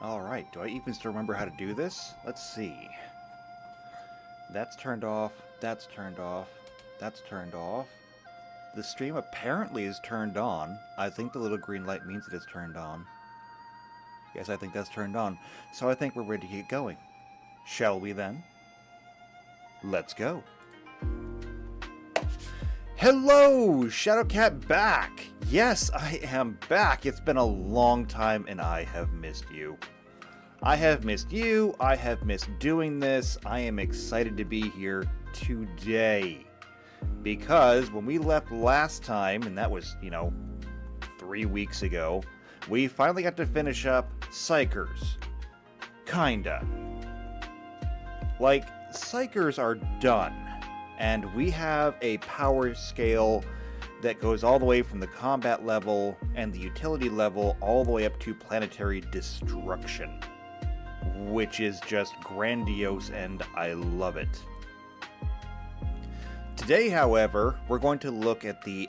Alright, do I even still remember how to do this? Let's see. That's turned off, that's turned off, that's turned off. The stream apparently is turned on. I think the little green light means it is turned on. Yes, I think that's turned on. So I think we're ready to get going. Shall we then? Let's go. Hello, Shadowcat back! Yes, I am back. It's been a long time and I have missed you. I have missed you. I have missed doing this. I am excited to be here today. Because when we left last time, and that was, 3 weeks ago, we finally got to finish up Psykers. Kinda. Like, Psykers are done. And we have a power scale that goes all the way from the combat level and the utility level all the way up to planetary destruction. Which is just grandiose and I love it. Today, however, we're going to look at the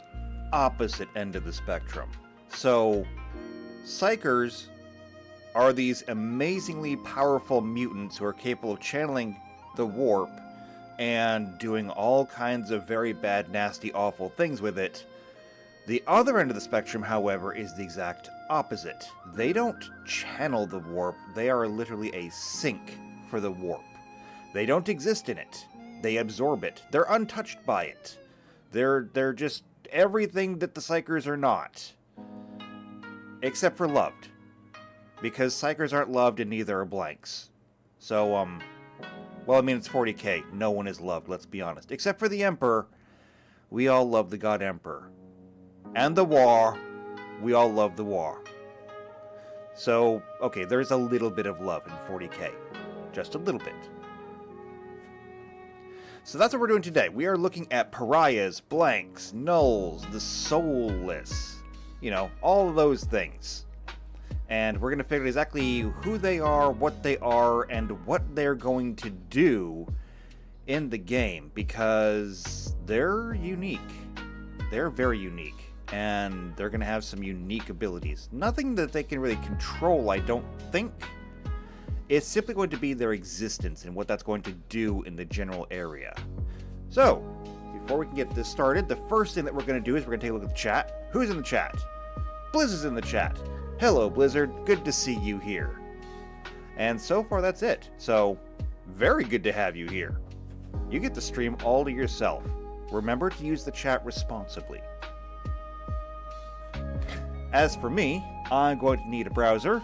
opposite end of the spectrum. So, Psykers are these amazingly powerful mutants who are capable of channeling the warp and doing all kinds of very bad, nasty, awful things with it. The other end of the spectrum, however, is the exact opposite. They don't channel the warp, they are literally a sink for the warp. They don't exist in it. They absorb it. They're untouched by it. They're just everything that the Psykers are not. Except for loved. Because Psykers aren't loved and neither are blanks. So, well, I mean, it's 40k. No one is loved, let's be honest. Except for the Emperor. We all love the God Emperor. And the war. We all love the war. So, okay, there's a little bit of love in 40k. Just a little bit. So that's what we're doing today. We are looking at pariahs, blanks, nulls, the soulless. All of those things. And we're going to figure out exactly who they are, what they are, and what they're going to do in the game. Because they're unique. They're very unique. And they're going to have some unique abilities. Nothing that they can really control, I don't think. It's simply going to be their existence and what that's going to do in the general area. So, before we can get this started, the first thing that we're going to do is we're going to take a look at the chat. Who's in the chat? Blizzard's in the chat. Hello, Blizzard. Good to see you here. And so far, that's it. So, very good to have you here. You get the stream all to yourself. Remember to use the chat responsibly. As for me, I'm going to need a browser.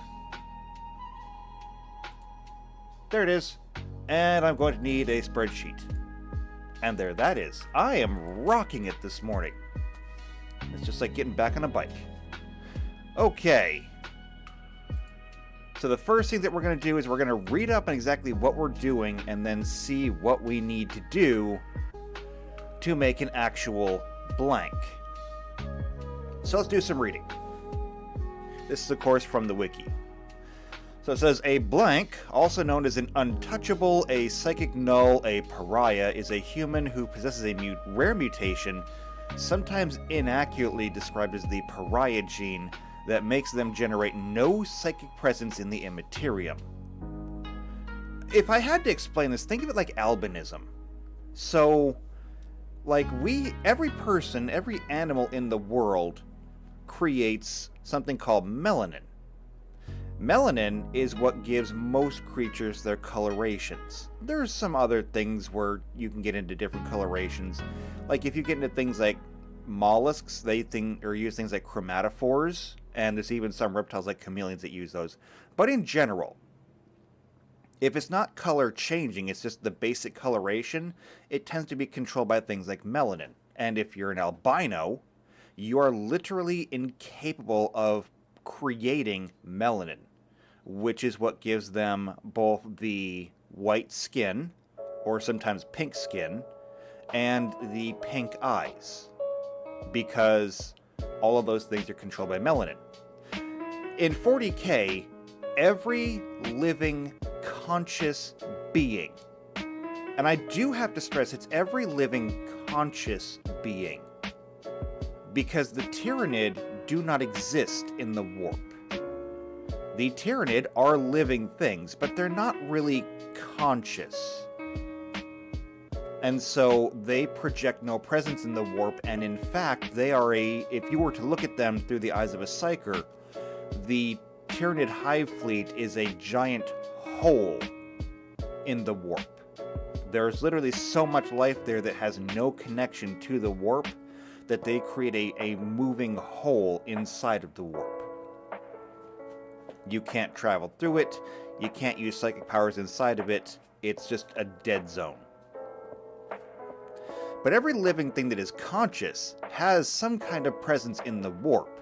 There it is. And I'm going to need a spreadsheet. And there that is. I am rocking it this morning. It's just like getting back on a bike. Okay. So the first thing that we're going to do is we're going to read up on exactly what we're doing and then see what we need to do to make an actual blank. So let's do some reading. This is, of course, from the wiki. So it says, a blank, also known as an untouchable, a psychic null, a pariah, is a human who possesses a rare mutation, sometimes inaccurately described as the pariah gene, that makes them generate no psychic presence in the immaterium. If I had to explain this, think of it like albinism. So, like every person, every animal in the world creates something called melanin. Melanin is what gives most creatures their colorations. There's some other things where you can get into different colorations. Like if you get into things like mollusks, they use things like chromatophores, and there's even some reptiles like chameleons that use those. But in general, if it's not color changing, it's just the basic coloration, it tends to be controlled by things like melanin. And if you're an albino, you are literally incapable of creating melanin, which is what gives them both the white skin, or sometimes pink skin, and the pink eyes, because all of those things are controlled by melanin. In 40k, every living conscious being, and I do have to stress it's every living conscious being, because the Tyrannid do not exist in the warp. The Tyranid are living things, but they're not really conscious. And so they project no presence in the warp, and in fact, they are if you were to look at them through the eyes of a Psyker, the Tyranid hive fleet is a giant hole in the warp. There's literally so much life there that has no connection to the warp that they create a moving hole inside of the warp. You can't travel through it, you can't use psychic powers inside of it, it's just a dead zone. But every living thing that is conscious has some kind of presence in the warp.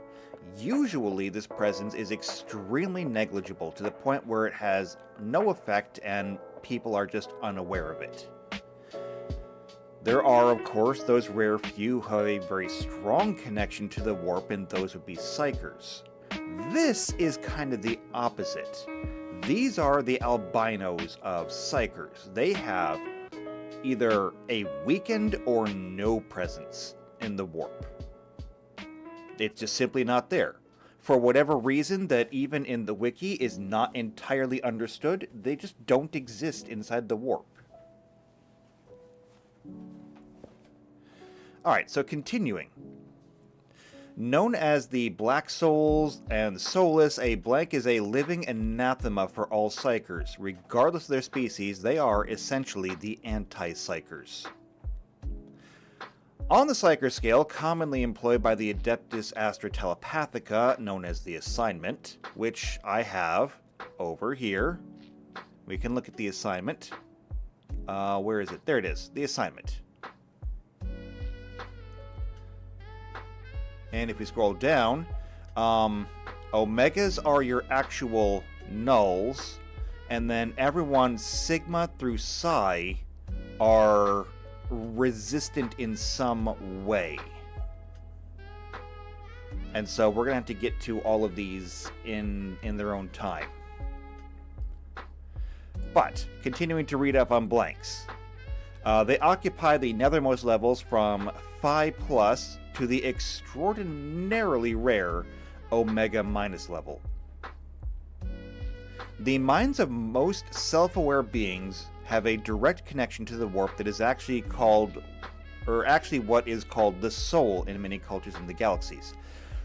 Usually this presence is extremely negligible to the point where it has no effect and people are just unaware of it. There are, of course, those rare few who have a very strong connection to the warp, and those would be Psykers. This is kind of the opposite. These are the albinos of Psykers. They have either a weakened or no presence in the warp. It's just simply not there. For whatever reason that even in the wiki is not entirely understood, they just don't exist inside the warp. Alright, so continuing. Known as the Black Souls and Soulless, a blank is a living anathema for all Psykers. Regardless of their species, they are essentially the anti-Psykers. On the Psyker scale, commonly employed by the Adeptus Astra Telepathica, known as the Assignment, which I have over here. We can look at the assignment. Where is it? There it is, the assignment. And if we scroll down, Omegas are your actual nulls, and then everyone Sigma through Psi are resistant in some way. And so we're going to have to get to all of these in their own time. But, continuing to read up on blanks. They occupy the nethermost levels from Phi Plus to the extraordinarily rare Omega Minus level. The minds of most self-aware beings have a direct connection to the warp that is actually called, or actually what is called the soul in many cultures in the galaxies.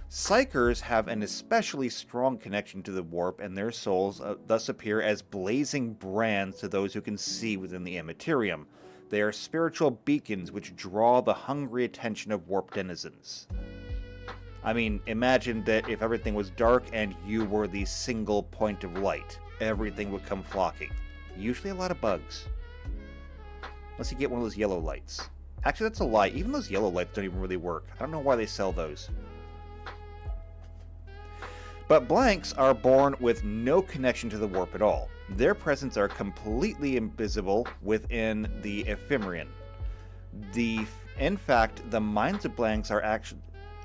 Psykers have an especially strong connection to the warp, and their souls thus appear as blazing brands to those who can see within the immaterium. They are spiritual beacons which draw the hungry attention of warp denizens. I mean, imagine that if everything was dark and you were the single point of light. Everything would come flocking. Usually a lot of bugs. Unless you get one of those yellow lights. Actually, that's a lie. Even those yellow lights don't even really work. I don't know why they sell those. But blanks are born with no connection to the warp at all. Their presence are completely invisible within the Ephemeron. In fact, the minds of blanks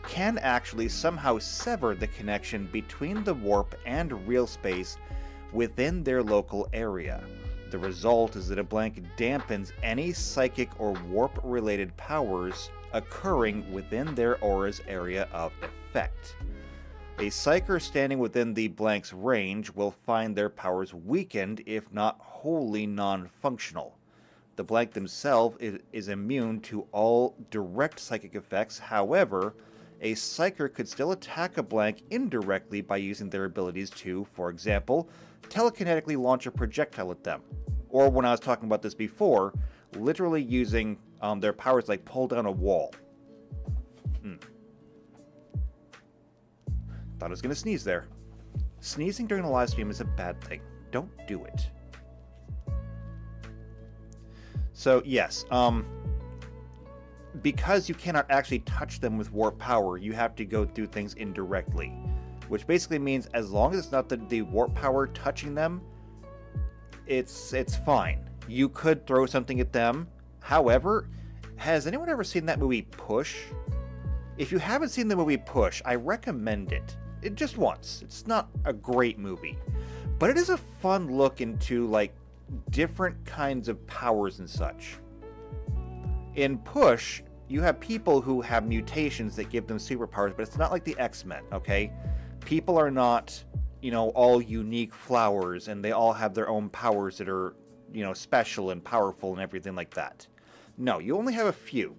can actually somehow sever the connection between the warp and real space within their local area. The result is that a blank dampens any psychic or warp-related powers occurring within their aura's area of effect. A Psyker standing within the blank's range will find their powers weakened, if not wholly non-functional. The blank themselves is immune to all direct psychic effects. However, a Psyker could still attack a blank indirectly by using their abilities to, for example, telekinetically launch a projectile at them. Or when I was talking about this before, literally using their powers like pull down a wall. Thought I was going to sneeze there. Sneezing during a live stream is a bad thing. Don't do it. So, yes. Because you cannot actually touch them with warp power, you have to go through things indirectly. Which basically means as long as it's not the warp power touching them, it's fine. You could throw something at them. However, has anyone ever seen that movie Push? If you haven't seen the movie Push, I recommend it. Just once. It's not a great movie. But it is a fun look into, like, different kinds of powers and such. In Push, you have people who have mutations that give them superpowers, but it's not like the X-Men, okay? People are not, all unique flowers, and they all have their own powers that are, special and powerful and everything like that. No, you only have a few.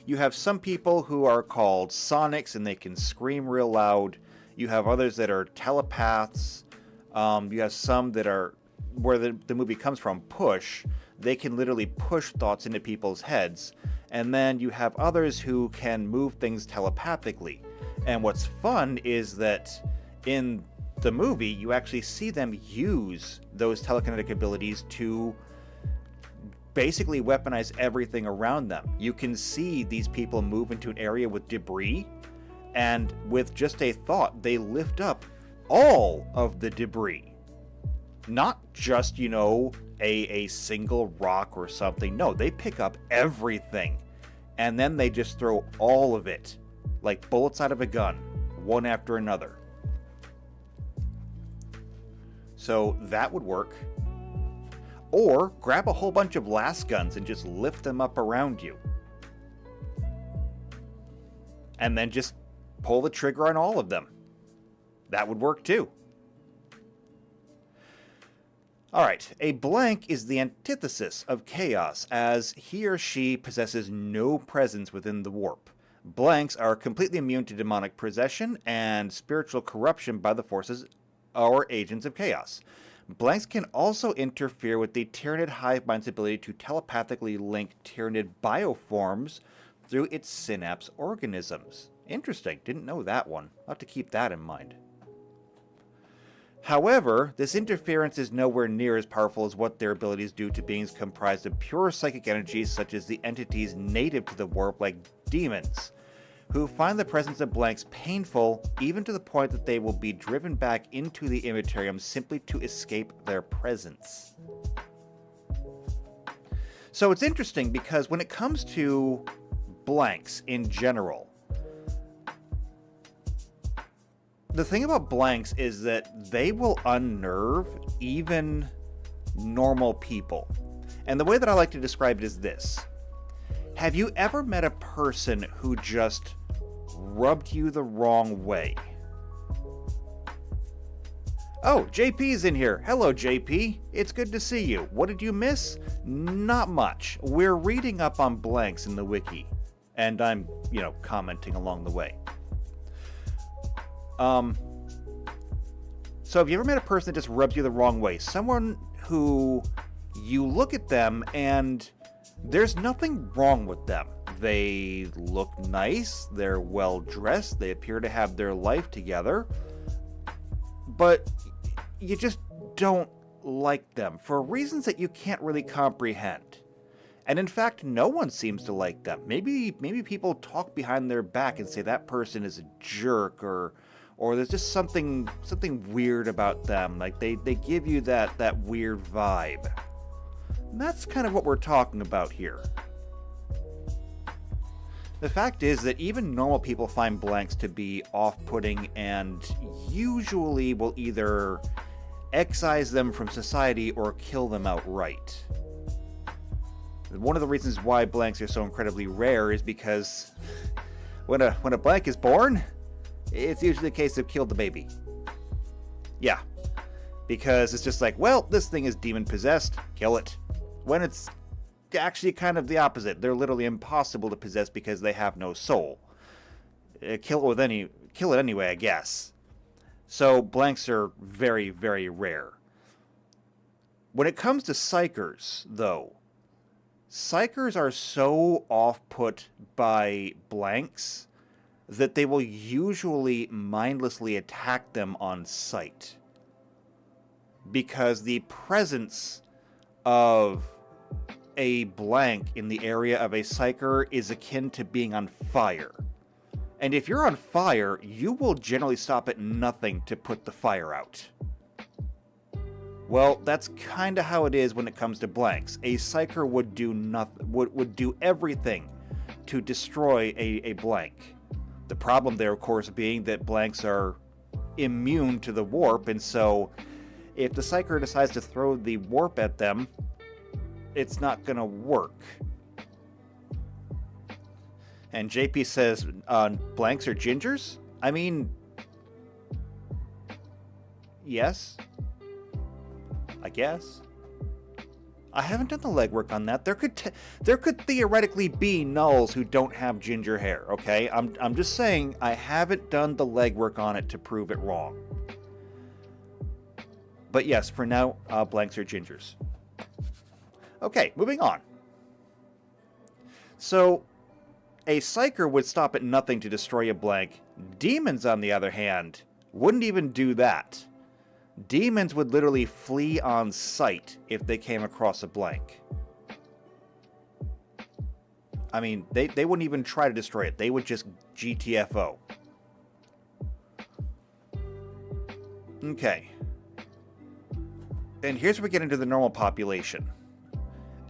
You have some people who are called sonics, and they can scream real loud. You have others that are telepaths. You have some that are, where the movie comes from, push. They can literally push thoughts into people's heads. And then you have others who can move things telepathically. And what's fun is that in the movie, you actually see them use those telekinetic abilities to basically weaponize everything around them. You can see these people move into an area with debris, and with just a thought, they lift up all of the debris. Not just, a single rock or something. No, they pick up everything. And then they just throw all of it, like bullets out of a gun, one after another. So that would work. Or grab a whole bunch of las guns and just lift them up around you. And then just pull the trigger on all of them. That would work too. Alright, a blank is the antithesis of chaos, as he or she possesses no presence within the warp. Blanks are completely immune to demonic possession and spiritual corruption by the forces or agents of chaos. Blanks can also interfere with the Tyranid hive mind's ability to telepathically link Tyranid bioforms through its synapse organisms. Interesting, didn't know that one. I'll have to keep that in mind. However, this interference is nowhere near as powerful as what their abilities do to beings comprised of pure psychic energies such as the entities native to the warp like demons, who find the presence of blanks painful even to the point that they will be driven back into the Immaterium simply to escape their presence. So it's interesting because when it comes to blanks in general, the thing about blanks is that they will unnerve even normal people. And the way that I like to describe it is this. Have you ever met a person who just rubbed you the wrong way? Oh, JP's in here. Hello, JP. It's good to see you. What did you miss? Not much. We're reading up on blanks in the wiki. And I'm, commenting along the way. So have you ever met a person that just rubs you the wrong way? Someone who you look at them and there's nothing wrong with them. They look nice, they're well dressed, they appear to have their life together, but you just don't like them for reasons that you can't really comprehend. And in fact, no one seems to like them. Maybe people talk behind their back and say that person is a jerk, or there's just something weird about them. Like they give you that weird vibe. And that's kind of what we're talking about here. The fact is that even normal people find blanks to be off-putting and usually will either excise them from society or kill them outright. One of the reasons why blanks are so incredibly rare is because when a blank is born, it's usually a case of kill the baby. Yeah. Because it's just like, well, this thing is demon-possessed, kill it. When it's actually kind of the opposite. They're literally impossible to possess because they have no soul. Kill it anyway, I guess. So blanks are very, very rare. When it comes to Psykers, though, Psykers are so off-put by blanks that they will usually mindlessly attack them on sight. Because the presence of a blank in the area of a Psyker is akin to being on fire. And if you're on fire, you will generally stop at nothing to put the fire out. Well, that's kind of how it is when it comes to blanks. A Psyker would do everything to destroy a blank. The problem there, of course, being that blanks are immune to the warp, and so if the Psyker decides to throw the warp at them, it's not going to work. And JP says, blanks are gingers? I mean, Yes. I guess. I haven't done the legwork on that. There could theoretically be nulls who don't have ginger hair, okay? I'm just saying I haven't done the legwork on it to prove it wrong. But yes, for now, blanks are gingers. Okay, moving on. So, a Psyker would stop at nothing to destroy a blank. Demons, on the other hand, wouldn't even do that. Demons would literally flee on sight if they came across a blank. I mean, they wouldn't even try to destroy it. They would just GTFO. Okay. And here's where we get into the normal population.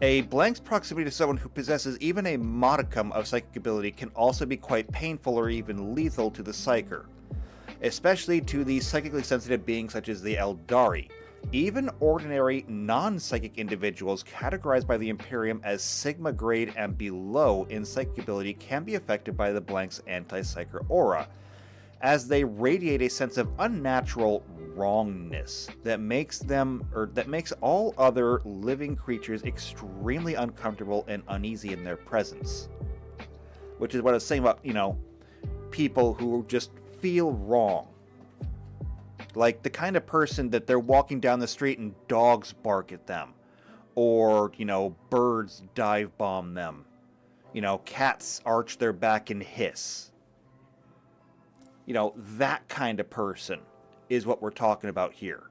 A blank's proximity to someone who possesses even a modicum of psychic ability can also be quite painful or even lethal to the Psyker, especially to the psychically sensitive beings such as the Eldari. Even ordinary, non-psychic individuals categorized by the Imperium as Sigma grade and below in psychic ability can be affected by the blank's anti-Psyker aura, as they radiate a sense of unnatural wrongness that makes all other living creatures extremely uncomfortable and uneasy in their presence. Which is what I was saying about, people who just feel wrong. Like the kind of person that they're walking down the street and dogs bark at them. Or, birds dive bomb them. Cats arch their back and hiss. That kind of person is what we're talking about here.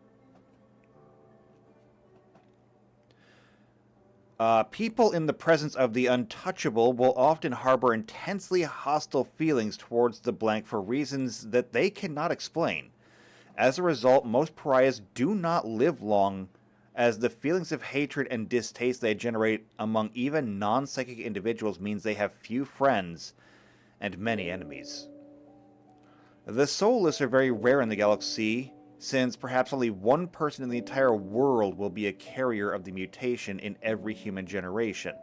People in the presence of the untouchable will often harbor intensely hostile feelings towards the blank for reasons that they cannot explain. As a result, most pariahs do not live long, as the feelings of hatred and distaste they generate among even non-psychic individuals means they have few friends and many enemies. The soulless are very rare in the galaxy, since perhaps only one person in the entire world will be a carrier of the mutation in every human generation.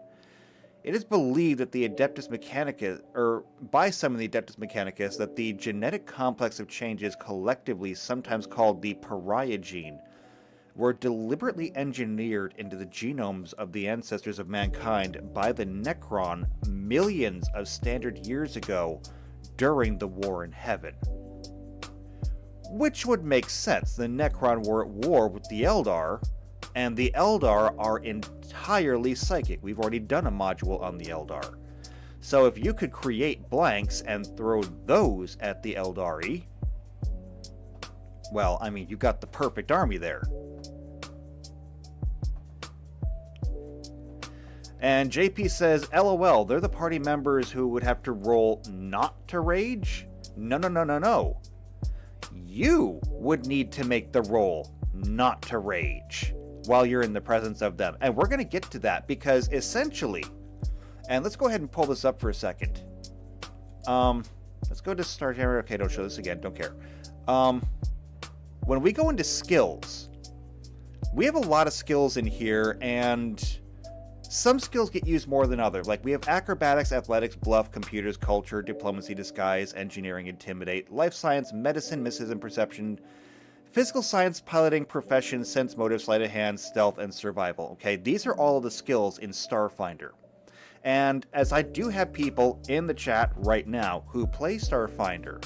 It is believed that the Adeptus Mechanicus, or by some of the Adeptus Mechanicus, that the genetic complex of changes collectively sometimes called the Pariah gene, were deliberately engineered into the genomes of the ancestors of mankind by the Necron millions of standard years ago, during the War in Heaven. Which would make sense. The Necron were at war with the Eldar, and the Eldar are entirely psychic. We've already done a module on the Eldar. So if you could create blanks and throw those at the Eldari, well, I mean, you got the perfect army there. And JP says, LOL, they're the party members who would have to roll not to rage? No. You would need to make the roll not to rage while you're in the presence of them. And we're going to get to that because essentially, and let's go ahead and pull this up for a second. Let's go to start here. Okay, don't show this again. Don't care. When we go into skills, we have a lot of skills in here, and some skills get used more than others. Like we have acrobatics, athletics, bluff, computers, culture, diplomacy, disguise, engineering, intimidate, life science, medicine, mysticism, perception, physical science, piloting, profession, sense, motive, sleight of hand, stealth, and survival. Okay, these are all of the skills in Starfinder. And as I do have people in the chat right now who play Starfinder,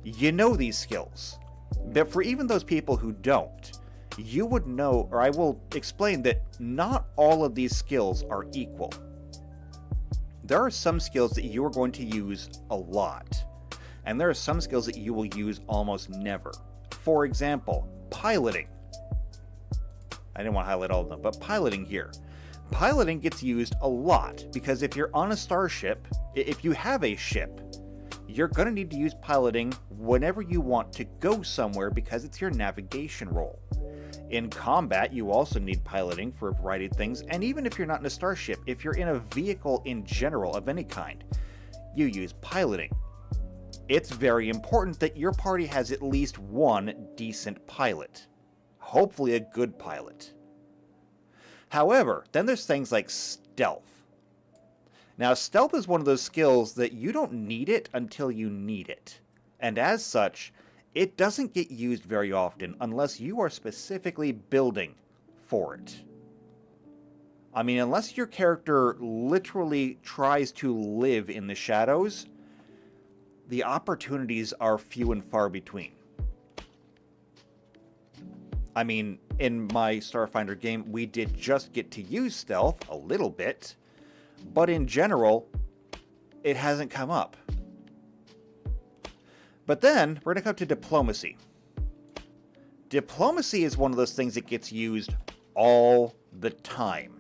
you know these skills. But for even those people who don't, you would know, or I will explain that not all of these skills are equal. There are some skills that you are going to use a lot, and there are some skills that you will use almost never. For example, piloting. I didn't want to highlight all of them, but piloting here. Piloting gets used a lot, because if you're on a starship, if you have a ship, you're going to need to use piloting whenever you want to go somewhere because it's your navigation role. In combat, you also need piloting for a variety of things, and even if you're not in a starship, if you're in a vehicle in general of any kind, you use piloting. It's very important that your party has at least one decent pilot. Hopefully a good pilot. However, then there's things like stealth. Now, stealth is one of those skills that you don't need it until you need it. And as such, it doesn't get used very often unless you are specifically building for it. I mean, unless your character literally tries to live in the shadows, the opportunities are few and far between. I mean, in my Starfinder game, we did just get to use stealth a little bit, but in general, it hasn't come up. But then, we're going to come to diplomacy. Diplomacy is one of those things that gets used all the time.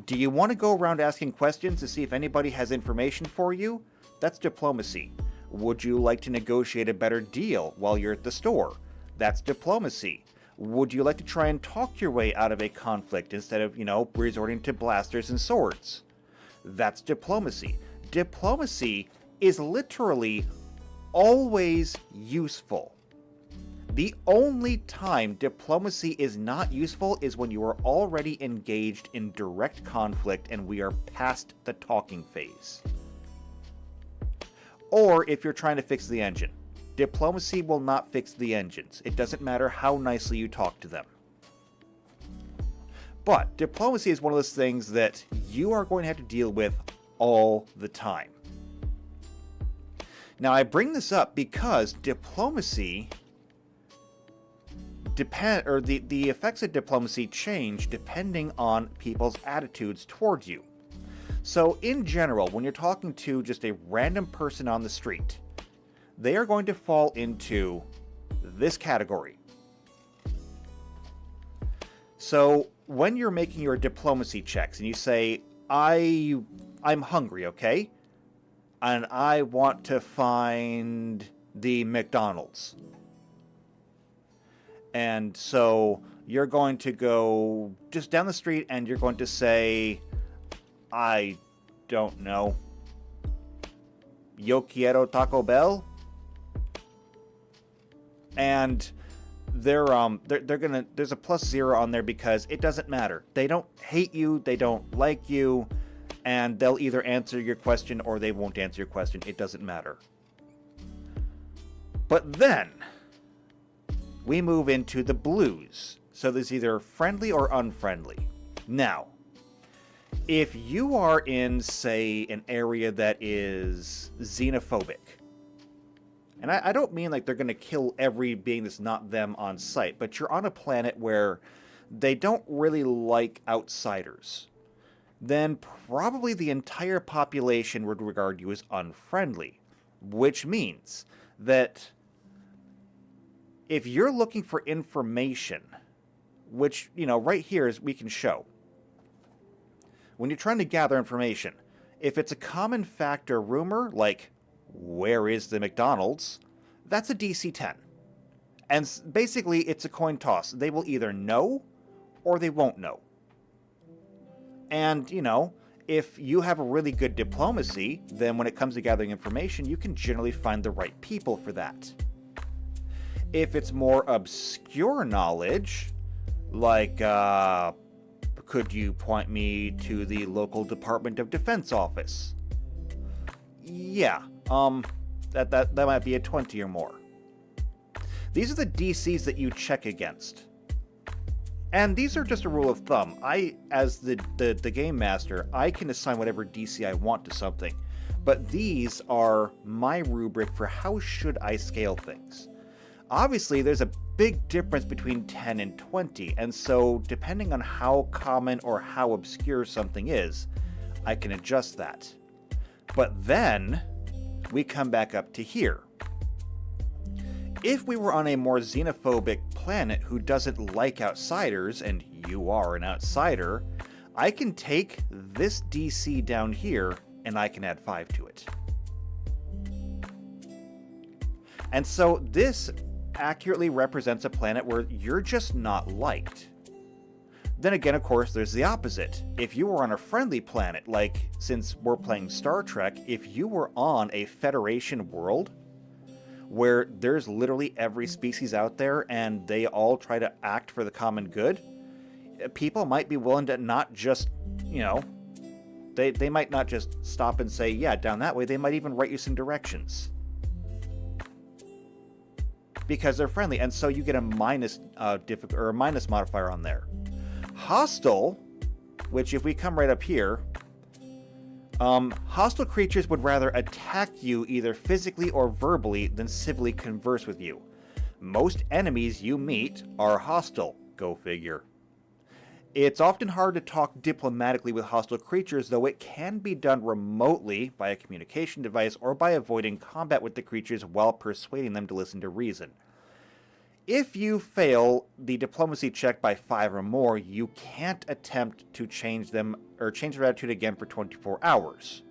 Do you want to go around asking questions to see if anybody has information for you? That's diplomacy. Would you like to negotiate a better deal while you're at the store? That's diplomacy. Would you like to try and talk your way out of a conflict instead of, resorting to blasters and swords? That's diplomacy. Diplomacy is literally always useful. The only time diplomacy is not useful is when you are already engaged in direct conflict and we are past the talking phase. Or if you're trying to fix the engine. Diplomacy will not fix the engines. It doesn't matter how nicely you talk to them. But diplomacy is one of those things that you are going to have to deal with all the time. Now, I bring this up because diplomacy the effects of diplomacy change depending on people's attitudes towards you. So, in general, when you're talking to just a random person on the street, they are going to fall into this category. So, when you're making your diplomacy checks and you say, I'm hungry, okay? And I want to find the McDonald's. And so you're going to go just down the street and you're going to say, I don't know, Yo quiero Taco Bell? And they're gonna, there's a +0 on there because it doesn't matter. They don't hate you, they don't like you, and they'll either answer your question or they won't answer your question. It doesn't matter. But then we move into the blues. So there's either friendly or unfriendly. Now, if you are in, say, an area that is xenophobic, and I don't mean like they're going to kill every being that's not them on sight, but you're on a planet where they don't really like outsiders, then probably the entire population would regard you as unfriendly, which means that if you're looking for information, which, right here is we can show, when you're trying to gather information, if it's a common fact or rumor, like, where is the McDonald's? That's a DC 10. And basically, it's a coin toss. They will either know or they won't know. And, if you have a really good diplomacy, then when it comes to gathering information, you can generally find the right people for that. If it's more obscure knowledge, like, could you point me to the local Department of Defense office? Yeah, that might be a 20 or more. These are the DCs that you check against. And these are just a rule of thumb. I, as the game master, I can assign whatever DC I want to something. But these are my rubric for how should I scale things. Obviously, there's a big difference between 10 and 20, and so depending on how common or how obscure something is, I can adjust that. But then, we come back up to here. If we were on a more xenophobic planet who doesn't like outsiders, and you are an outsider, I can take this DC down here, and I can add 5 to it. And so this accurately represents a planet where you're just not liked. Then again, of course, there's the opposite. If you were on a friendly planet, like since we're playing Star Trek, if you were on a Federation world where there's literally every species out there and they all try to act for the common good, people might be willing to not just, they might not just stop and say, yeah, down that way. They might even write you some directions. because they're friendly, and so you get a minus or a minus modifier on there. Hostile, which if we come right up here, hostile creatures would rather attack you either physically or verbally than civilly converse with you. Most enemies you meet are hostile. Go figure. It's often hard to talk diplomatically with hostile creatures, though it can be done remotely by a communication device or by avoiding combat with the creatures while persuading them to listen to reason. If you fail the diplomacy check by 5 or more, you can't attempt to change them or change their attitude again for 24 hours.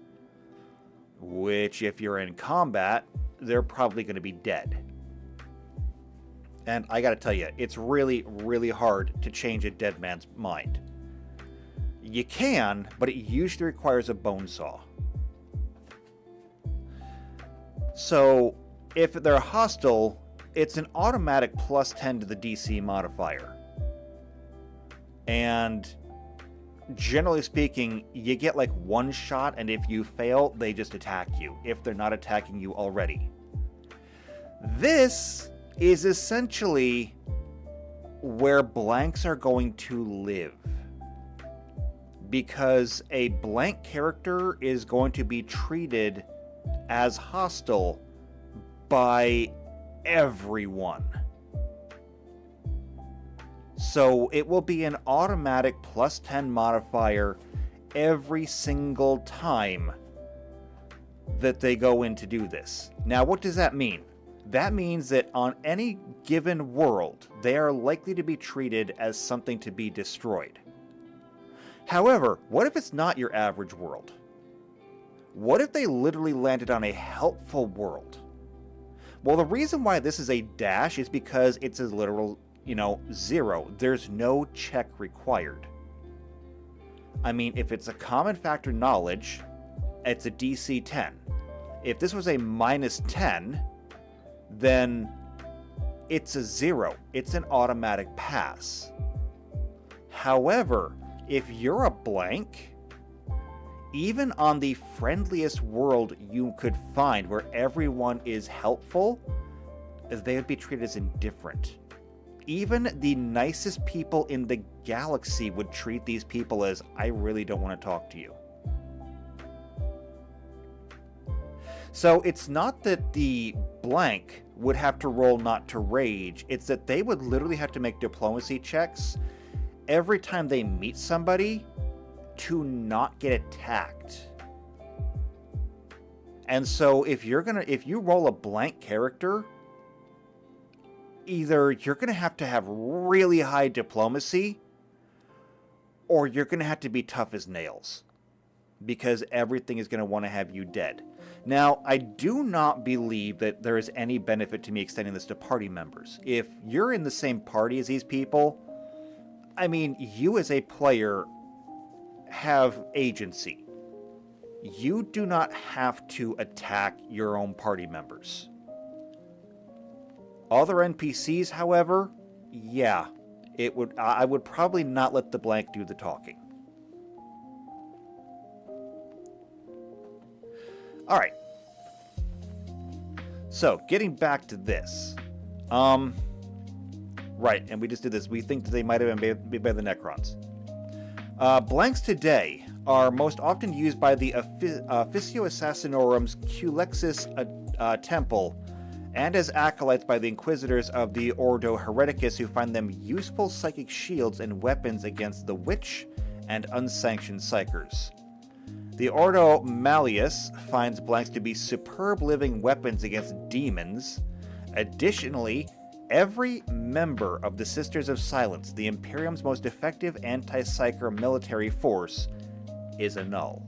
Which, if you're in combat, they're probably going to be dead. And I gotta tell you, it's really, really hard to change a dead man's mind. You can, but it usually requires a bone saw. So, if they're hostile, it's an automatic plus 10 to the DC modifier. And generally speaking, you get like one shot, and if you fail, they just attack you, if they're not attacking you already. This is essentially where blanks are going to live. Because a blank character is going to be treated as hostile by everyone. So it will be an automatic plus 10 modifier every single time that they go in to do this. Now, what does that mean? That means that on any given world, they are likely to be treated as something to be destroyed. However, what if it's not your average world? What if they literally landed on a helpful world? Well, the reason why this is a dash is because it's a literal, 0. There's no check required. I mean, if it's a common factor knowledge, it's a DC 10. If this was a minus 10, then it's a 0. It's an automatic pass. However, if you're a blank, even on the friendliest world you could find where everyone is helpful, they would be treated as indifferent. Even the nicest people in the galaxy would treat these people as, I really don't want to talk to you. So it's not that the blank would have to roll not to rage, it's that they would literally have to make diplomacy checks every time they meet somebody to not get attacked. And so if you roll a blank character, either you're going to have really high diplomacy, or you're going to have to be tough as nails, because everything is going to want to have you dead. Now, I do not believe that there is any benefit to me extending this to party members. If you're in the same party as these people, I mean, you as a player have agency. You do not have to attack your own party members. Other NPCs, however, yeah, I would probably not let the blank do the talking. Alright. So, getting back to this. Right, and we just did this. We think that they might have been made by the Necrons. Blanks today are most often used by the Officio Assassinorum's Culexis Temple, and as acolytes by the Inquisitors of the Ordo Hereticus, who find them useful psychic shields and weapons against the Witch and unsanctioned Psykers. The Ordo Malleus finds blanks to be superb living weapons against demons. Additionally, every member of the Sisters of Silence, the Imperium's most effective anti-Psyker military force, is a null.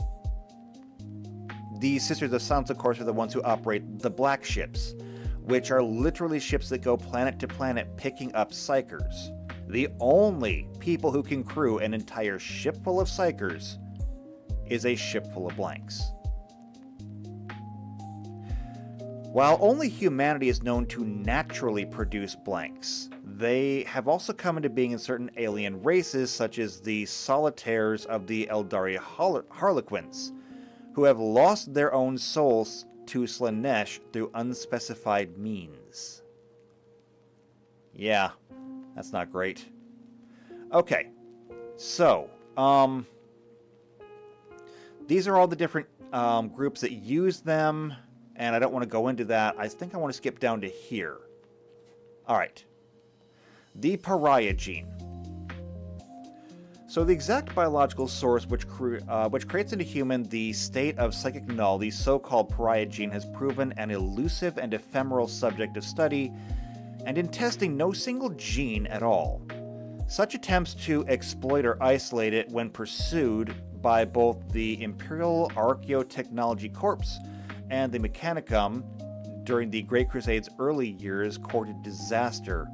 The Sisters of Silence, of course, are the ones who operate the Black Ships, which are literally ships that go planet to planet picking up Psykers. The only people who can crew an entire ship full of Psykers is a ship full of blanks. While only humanity is known to naturally produce blanks, they have also come into being in certain alien races, such as the Solitaires of the Eldari Harlequins, who have lost their own souls to Slaanesh through unspecified means. Yeah, that's not great. Okay, so, these are all the different groups that use them, and I don't want to go into that. I think I want to skip down to here. Alright. The Pariah gene. So the exact biological source which creates in a human the state of psychic null, the so-called Pariah gene, has proven an elusive and ephemeral subject of study, and in testing no single gene at all. Such attempts to exploit or isolate it when pursued by both the Imperial Archaeotechnology Corps and the Mechanicum during the Great Crusade's early years courted disaster,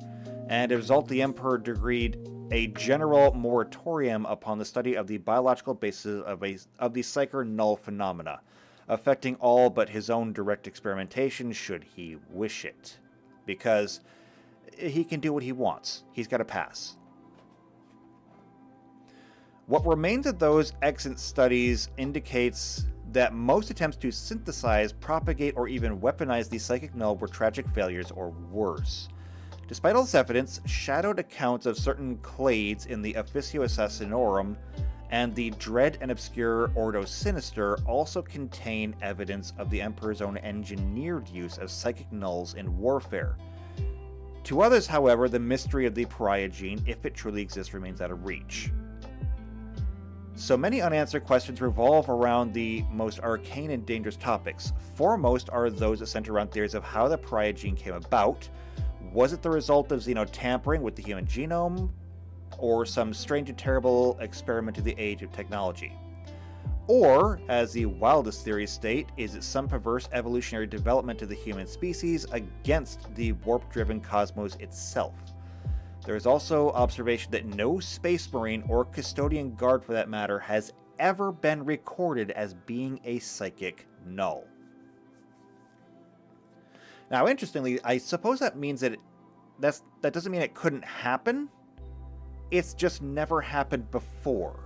and as a result the Emperor decreed a general moratorium upon the study of the biological basis of the Psyker null phenomena, affecting all but his own direct experimentation should he wish it. Because he can do what he wants. He's got a pass. What remains of those extant studies indicates that most attempts to synthesize, propagate, or even weaponize the psychic null were tragic failures or worse. Despite all this evidence, shadowed accounts of certain clades in the Officio Assassinorum and the dread and obscure Ordo Sinister also contain evidence of the Emperor's own engineered use of psychic nulls in warfare. To others, however, the mystery of the Pariah gene, if it truly exists, remains out of reach. So many unanswered questions revolve around the most arcane and dangerous topics. Foremost are those that center around theories of how the Pariah gene came about. Was it the result of xenotampering with the human genome, or some strange and terrible experiment of the age of technology? Or, as the wildest theories state, is it some perverse evolutionary development of the human species against the warp-driven cosmos itself? There is also observation that no Space Marine, or Custodian Guard for that matter, has ever been recorded as being a psychic null. Now, interestingly, I suppose that means that that doesn't mean it couldn't happen. It's just never happened before.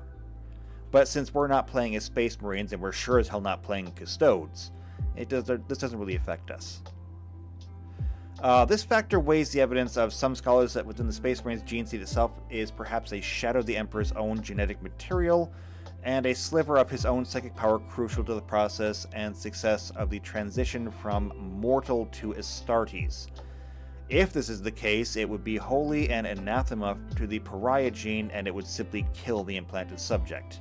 But since we're not playing as Space Marines, and we're sure as hell not playing Custodes, this doesn't really affect us. This factor weighs the evidence of some scholars that within the Space Marines gene seed itself is perhaps a shadow of the Emperor's own genetic material, and a sliver of his own psychic power crucial to the process and success of the transition from mortal to Astartes. If this is the case, it would be wholly an anathema to the Pariah gene, and it would simply kill the implanted subject.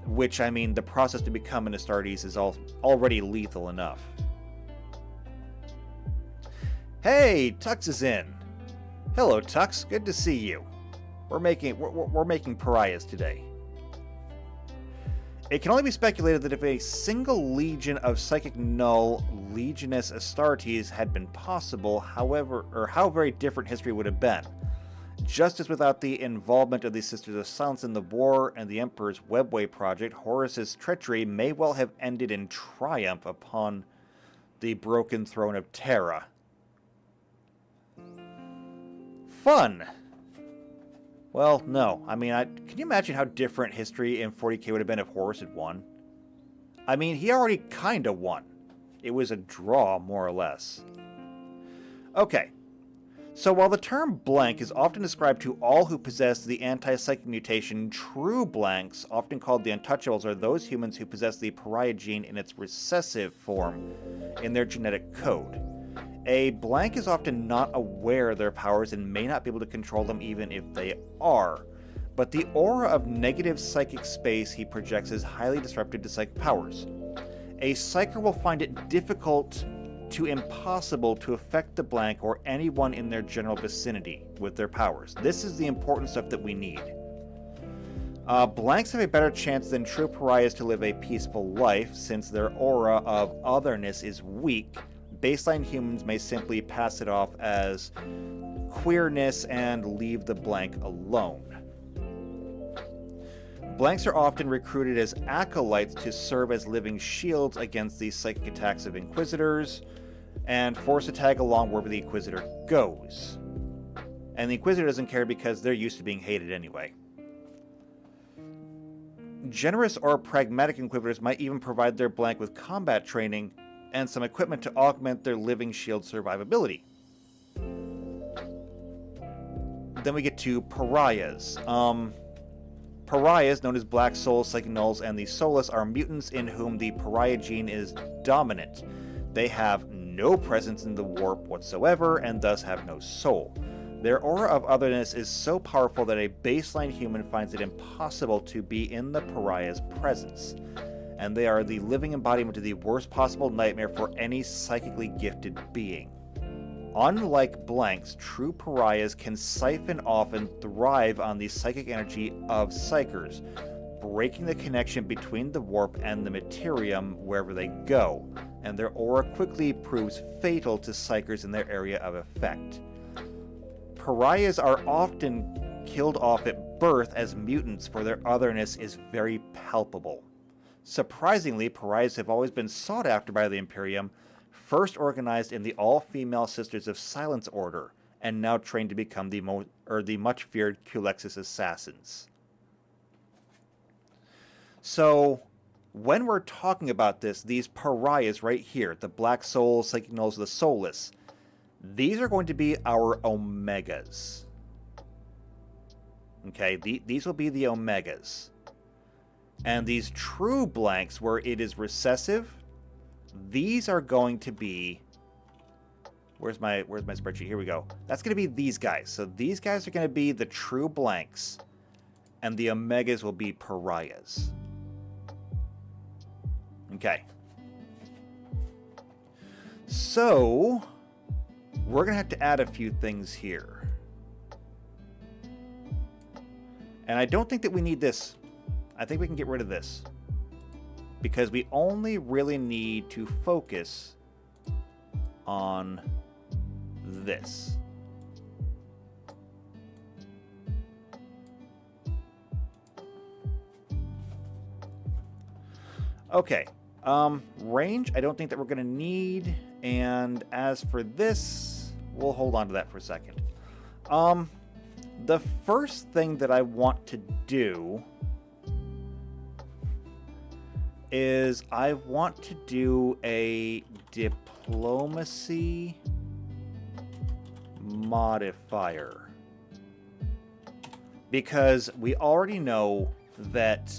Which, I mean, the process to become an Astartes is already lethal enough. Hey, Tux is in! Hello, Tux. Good to see you. We're making Pariahs today. It can only be speculated that if a single legion of psychic null Legionis Astartes had been possible, how very different history would have been. Just as without the involvement of the Sisters of Silence in the war and the Emperor's Webway project, Horus's treachery may well have ended in triumph upon the broken throne of Terra. Fun! Well, no. I mean, can you imagine how different history in 40k would have been if Horus had won? I mean, he already kinda won. It was a draw, more or less. Okay. So while the term blank is often ascribed to all who possess the anti-psychic mutation, true blanks, often called the untouchables, are those humans who possess the Pariah gene in its recessive form in their genetic code. A blank is often not aware of their powers and may not be able to control them even if they are, but the aura of negative psychic space he projects is highly disruptive to psychic powers. A psyker will find it difficult to impossible to affect the blank or anyone in their general vicinity with their powers. This is the important stuff that we need. Blanks have a better chance than true pariahs to live a peaceful life, since their aura of otherness is weak. Baseline humans may simply pass it off as queerness and leave the blank alone. Blanks are often recruited as acolytes to serve as living shields against the psychic attacks of Inquisitors, and forced to tag along wherever the Inquisitor goes. And the Inquisitor doesn't care because they're used to being hated anyway. Generous or pragmatic Inquisitors might even provide their blank with combat training and some equipment to augment their living shield survivability. then we get to Pariahs. Pariahs, known as Black Souls, Psychic Nulls, and the Soulless, are mutants in whom the Pariah gene is dominant. They have no presence in the warp whatsoever, and thus have no soul. Their aura of otherness is so powerful that a baseline human finds it impossible to be in the Pariah's presence, and they are the living embodiment of the worst possible nightmare for any psychically gifted being. Unlike blanks, true Pariahs can siphon off and thrive on the psychic energy of Psykers, breaking the connection between the warp and the materium wherever they go, and their aura quickly proves fatal to Psykers in their area of effect. Pariahs are often killed off at birth as mutants, for their otherness is very palpable. Surprisingly, Pariahs have always been sought after by the Imperium, first organized in the all-female Sisters of Silence Order, and now trained to become the much-feared Culexis Assassins. So, when we're talking about this, these Pariahs right here, the Black Souls, Psychic Nulls, the Soulless, these are going to be our Omegas. Okay, these will be the Omegas. And these true blanks, where it is recessive, these are going to be... Where's my spreadsheet? Here we go. That's going to be these guys. So these guys are going to be the true blanks, and the Omegas will be Pariahs. Okay. So, we're going to have to add a few things here. And I don't think that we need this. I think we can get rid of this, because we only really need to focus on this. Okay, range, I don't think that we're going to need, and as for this, we'll hold on to that for a second. The first thing that I want to do is I want to do a diplomacy modifier, because we already know that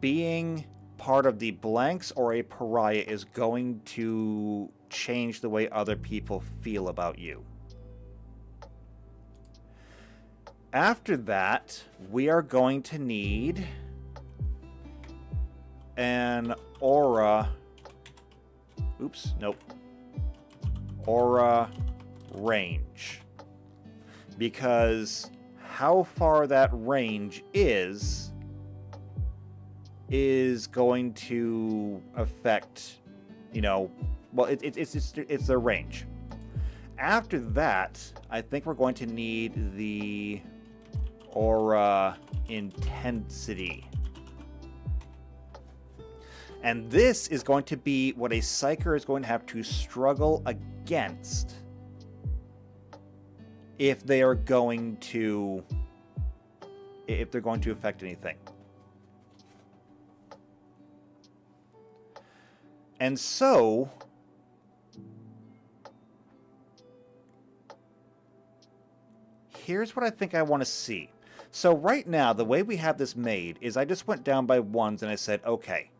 being part of the blanks or a pariah is going to change the way other people feel about you. After that, we are going to need an aura. Oops, nope. Aura range. Because how far that range is going to affect, you know, well, it's the range. After that, I think we're going to need the aura intensity. And this is going to be what a Psyker is going to have to struggle against if they are going to, if they're going to affect anything. And so, here's what I think I want to see. So right now, the way we have this made is I just went down by ones and I said, okay,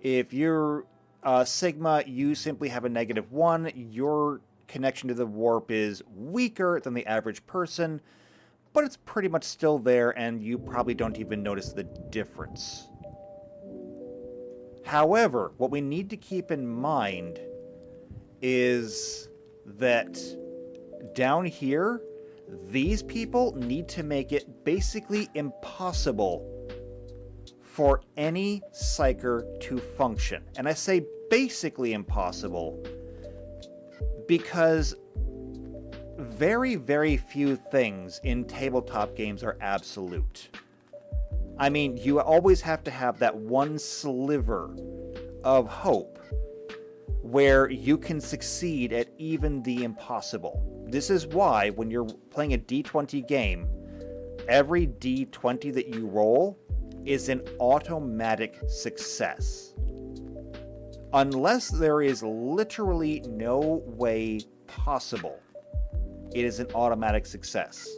if you're Sigma, you simply have a -1. Your connection to the warp is weaker than the average person, but it's pretty much still there, and you probably don't even notice the difference. However, what we need to keep in mind is that down here, these people need to make it basically impossible for any Psyker to function. And I say basically impossible because very, very few things in tabletop games are absolute. I mean, you always have to have that one sliver of hope where you can succeed at even the impossible. This is why when you're playing a D20 game, every D20 that you roll is an automatic success. Unless there is literally no way possible it is an automatic success.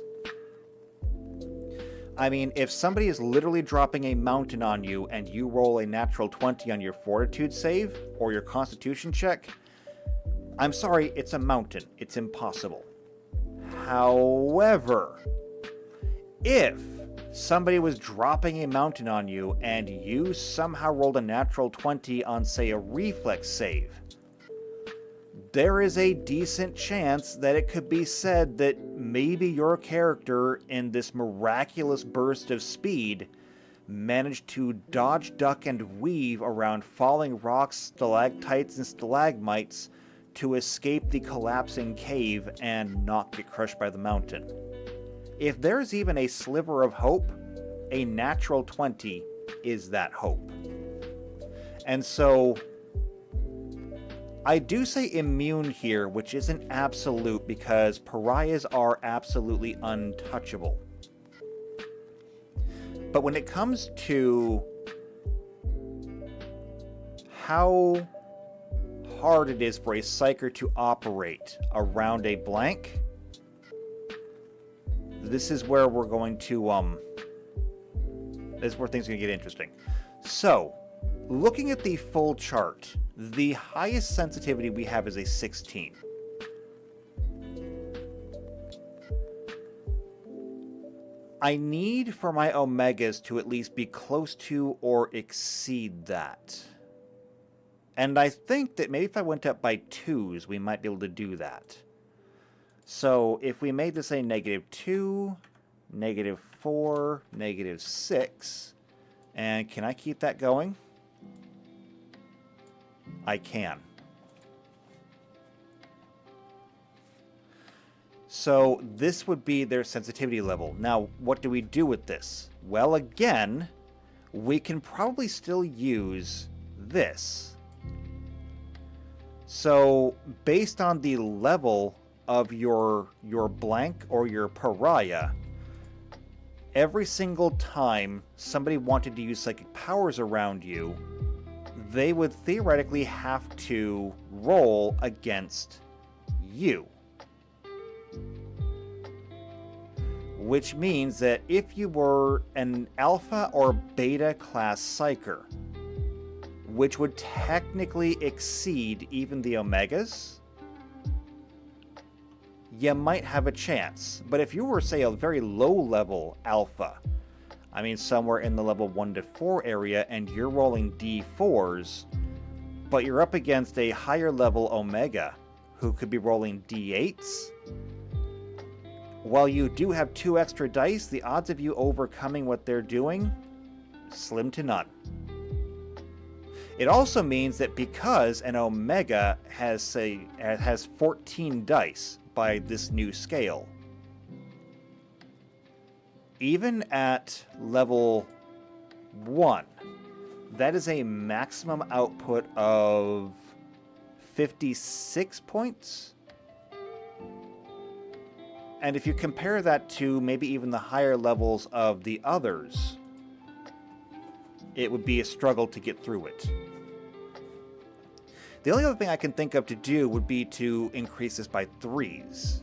I mean, if somebody is literally dropping a mountain on you and you roll a natural 20 on your fortitude save or your constitution check, I'm sorry, it's a mountain. It's impossible. However, if somebody was dropping a mountain on you and you somehow rolled a natural 20 on, say, a reflex save, there is a decent chance that it could be said that maybe your character, in this miraculous burst of speed, managed to dodge, duck, and weave around falling rocks, stalactites, and stalagmites to escape the collapsing cave and not get crushed by the mountain. If there's even a sliver of hope, a natural 20 is that hope. And so I do say immune here, which isn't absolute because pariahs are absolutely untouchable. But when it comes to how hard it is for a psyker to operate around a blank, this is where we're going to, this is where things are going to get interesting. So, looking at the full chart, the highest sensitivity we have is a 16. I need for my omegas to at least be close to or exceed that. And I think that maybe if I went up by 2s, we might be able to do that. So if we made this a -2, -4, -6, and can I keep that going? I can. So this would be their sensitivity level. Now, what do we do with this? Well, again, we can probably still use this. So based on the level of your blank or your pariah, every single time somebody wanted to use psychic powers around you, they would theoretically have to roll against you. Which means that if you were an alpha or beta class psyker, which would technically exceed even the omegas, you might have a chance. But if you were, say, a very low level alpha, I mean somewhere in the level 1 to 4 area, and you're rolling D4s, but you're up against a higher level omega who could be rolling D8s, while you do have 2 extra dice, the odds of you overcoming what they're doing, slim to none. It also means that because an omega has 14 dice by this new scale, even at level 1, that is a maximum output of 56 points. And if you compare that to maybe even the higher levels of the others, it would be a struggle to get through it. The only other thing I can think of to do would be to increase this by 3s,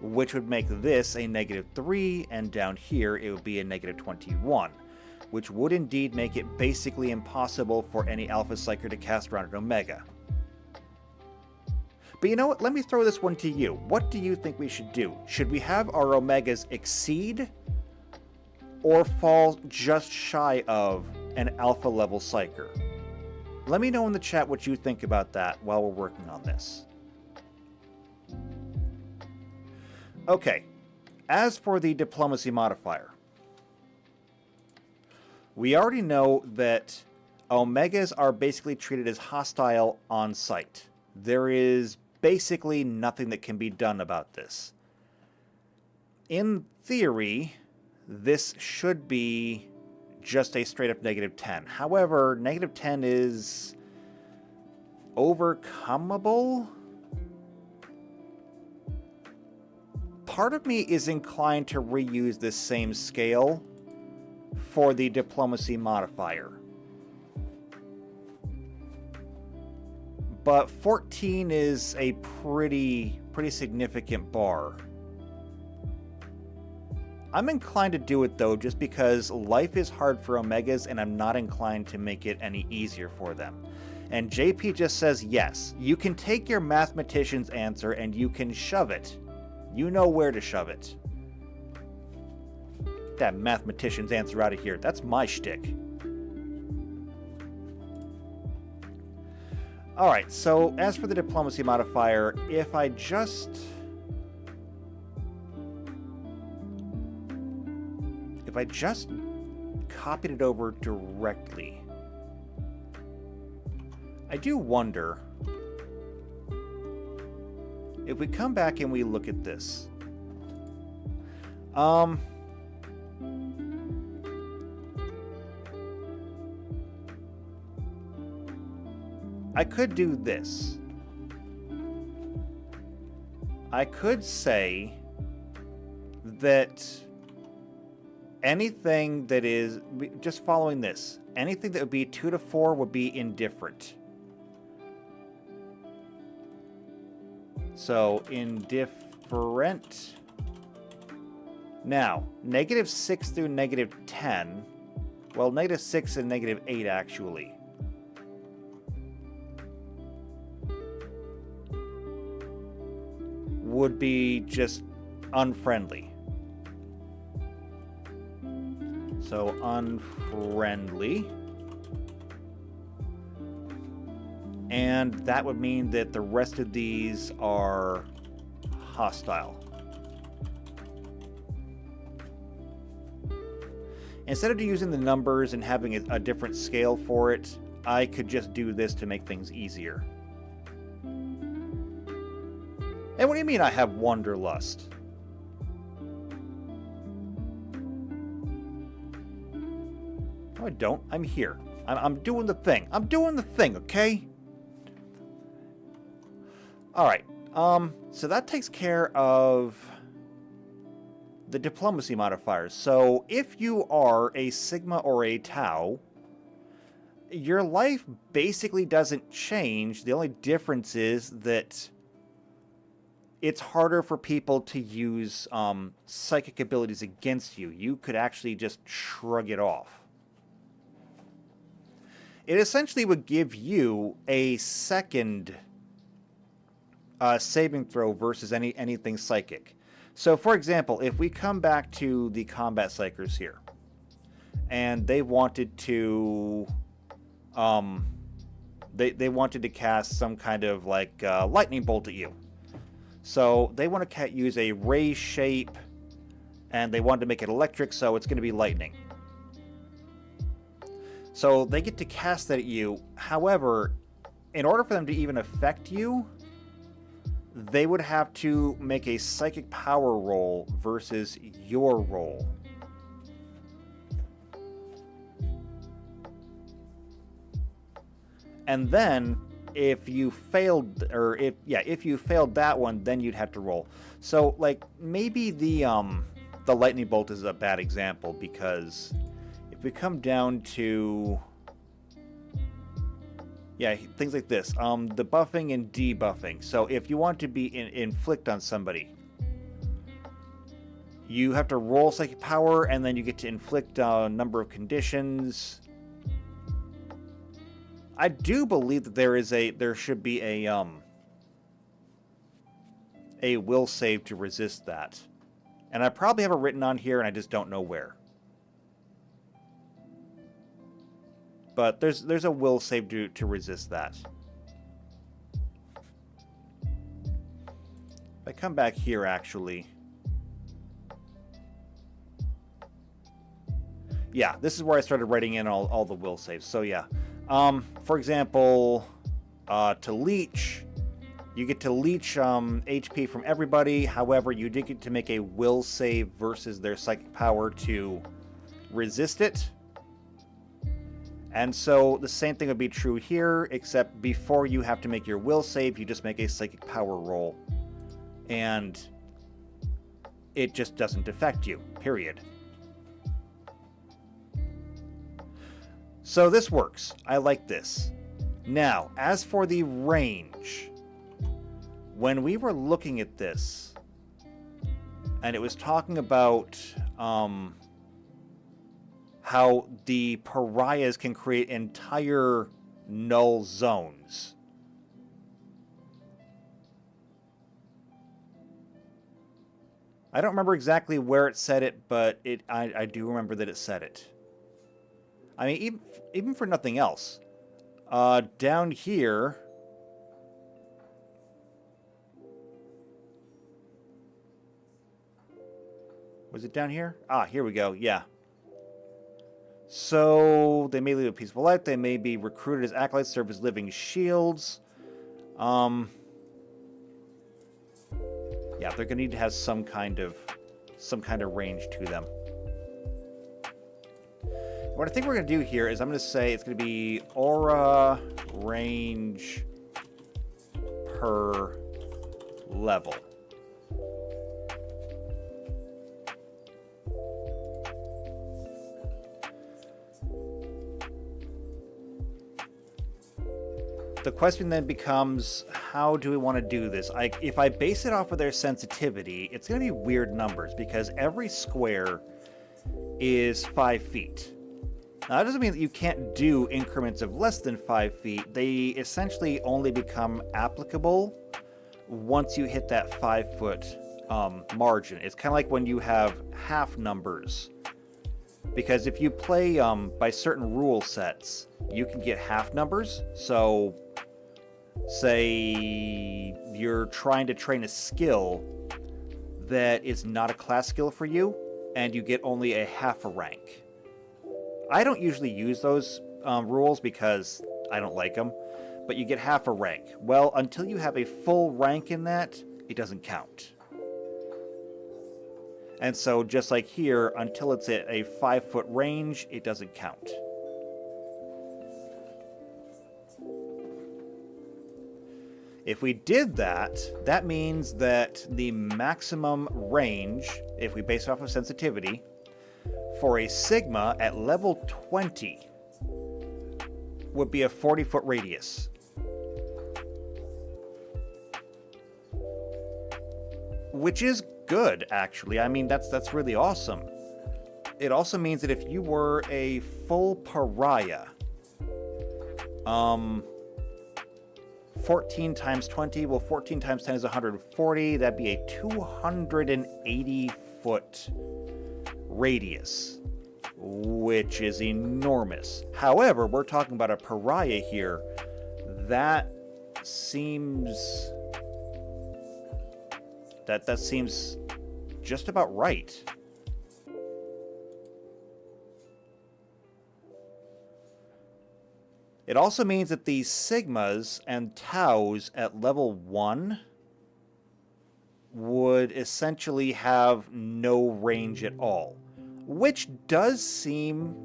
which would make this a -3, and down here it would be a -21, which would indeed make it basically impossible for any alpha psyker to cast around an omega. But you know what? Let me throw this one to you. What do you think we should do? Should we have our omegas exceed or fall just shy of an alpha level psyker? Let me know in the chat what you think about that while we're working on this. Okay, as for the diplomacy modifier, we already know that omegas are basically treated as hostile on sight. There is basically nothing that can be done about this. In theory, this should be just a straight up -10. However, -10 is overcomable. Part of me is inclined to reuse this same scale for the diplomacy modifier. But 14 is a pretty significant bar. I'm inclined to do it, though, just because life is hard for Omegas, and I'm not inclined to make it any easier for them. And JP just says, yes, you can take your mathematician's answer and you can shove it. You know where to shove it. Get that mathematician's answer out of here. That's my shtick. Alright, so as for the diplomacy modifier, if I just copied it over directly, I do wonder if we come back and we look at this. I could do this. I could say that anything that is, just following this, anything that would be 2 to 4 would be indifferent. So, indifferent. Now, -6 through -10. Well, -6 and -8 actually. Would be just unfriendly. So unfriendly. And that would mean that the rest of these are hostile. Instead of using the numbers and having a different scale for it, I could just do this to make things easier. And what do you mean I have wanderlust? No, I don't. I'm here. I'm doing the thing. I'm doing the thing, okay? Alright. So that takes care of the diplomacy modifiers. So if you are a Sigma or a Tau, your life basically doesn't change. The only difference is that it's harder for people to use psychic abilities against you. You could actually just shrug it off. It essentially would give you a second saving throw versus anything psychic. So, for example, if we come back to the combat Psykers here, and they wanted to, they wanted to cast some kind of like lightning bolt at you. So they want to use a ray shape, and they wanted to make it electric, so it's going to be lightning. So they get to cast that at you. However, in order for them to even affect you, they would have to make a psychic power roll versus your roll. And then if you failed, or if you failed that one, then you'd have to roll. So, like, maybe the lightning bolt is a bad example, because if we come down to, things like this, the buffing and debuffing. So if you want to be inflict on somebody, you have to roll psychic power, and then you get to inflict a number of conditions. I do believe that there should be a will save to resist that. And I probably have it written on here, and I just don't know where. But there's a will save to resist that. If I come back here, actually. Yeah, this is where I started writing in all the will saves. So yeah. For example, to leech, you get to leech HP from everybody. However, you did get to make a will save versus their psychic power to resist it. And so the same thing would be true here, except before you have to make your will save, you just make a psychic power roll. And it just doesn't affect you, period. So this works. I like this. Now, as for the range, when we were looking at this, and it was talking about how the Pariahs can create entire null zones. I don't remember exactly where it said it, but I do remember that it said it. I mean, even for nothing else. Down here... Was it down here? Ah, here we go, yeah. So, they may live a peaceful life, they may be recruited as acolytes, serve as living shields. Yeah, they're going to need to have some kind of range to them. What I think we're going to do here is I'm going to say it's going to be aura range per level. The question then becomes, how do we want to do this? If I base it off of their sensitivity, it's going to be weird numbers because every square is 5 feet. Now, that doesn't mean that you can't do increments of less than 5 feet. They essentially only become applicable once you hit that 5-foot margin. It's kind of like when you have half numbers. Because if you play by certain rule sets, you can get half numbers. So, say you're trying to train a skill that is not a class skill for you, and you get only a half a rank. I don't usually use those rules because I don't like them, but you get half a rank. Well, until you have a full rank in that, it doesn't count. And so, just like here, until it's at a 5-foot range, it doesn't count. If we did that, that means that the maximum range, if we base it off of sensitivity, for a Sigma at level 20 would be a 40-foot radius. Which is good, actually. I mean, that's really awesome. It also means that if you were a full pariah, 14 times 20, well, 14 times 10 is 140. That'd be a 280-foot radius, which is enormous. However, we're talking about a pariah here. That seems... That seems just about right. It also means that the Sigmas and Taus at level 1 would essentially have no range at all, which does seem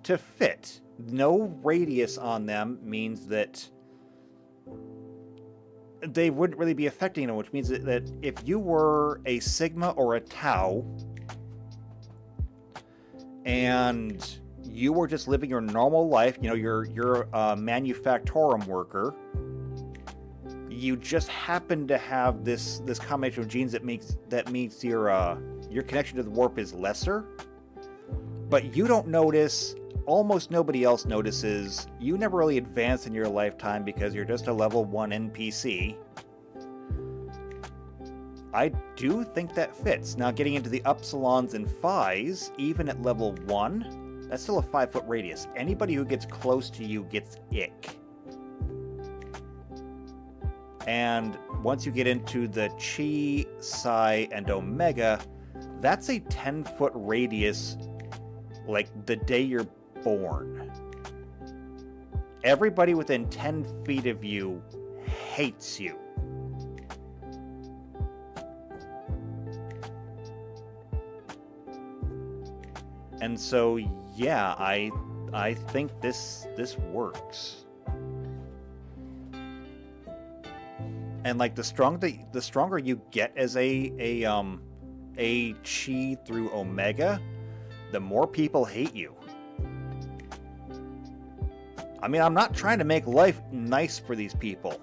to fit. No radius on them means that they wouldn't really be affecting them, which means that if you were a Sigma or a Tau and you were just living your normal life, you know, you're a manufactorum worker, you just happen to have this combination of genes that means your connection to the warp is lesser, but you don't notice, almost nobody else notices, you never really advance in your lifetime because you're just a level 1 NPC. I do think that fits. Now, getting into the Upsilons and Phis, even at level 1, that's still a 5-foot radius. Anybody who gets close to you gets ick. And once you get into the Chi, Psi, and Omega, that's a 10-foot radius, like the day you're born. Everybody within 10 feet of you hates you. And so, yeah, I think this works. And like the stronger you get as a Chi through Omega, the more people hate you. I mean, I'm not trying to make life nice for these people.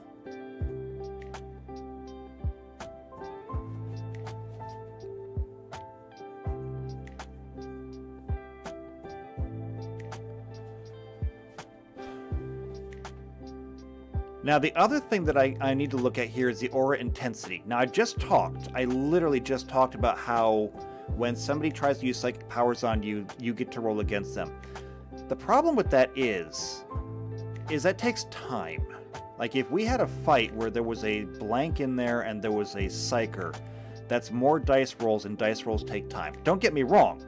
Now, the other thing that I need to look at here is the aura intensity. Now, I literally just talked about how when somebody tries to use psychic powers on you, you get to roll against them. The problem with that is that takes time. Like, if we had a fight where there was a blank in there and there was a psyker, that's more dice rolls, and dice rolls take time. Don't get me wrong.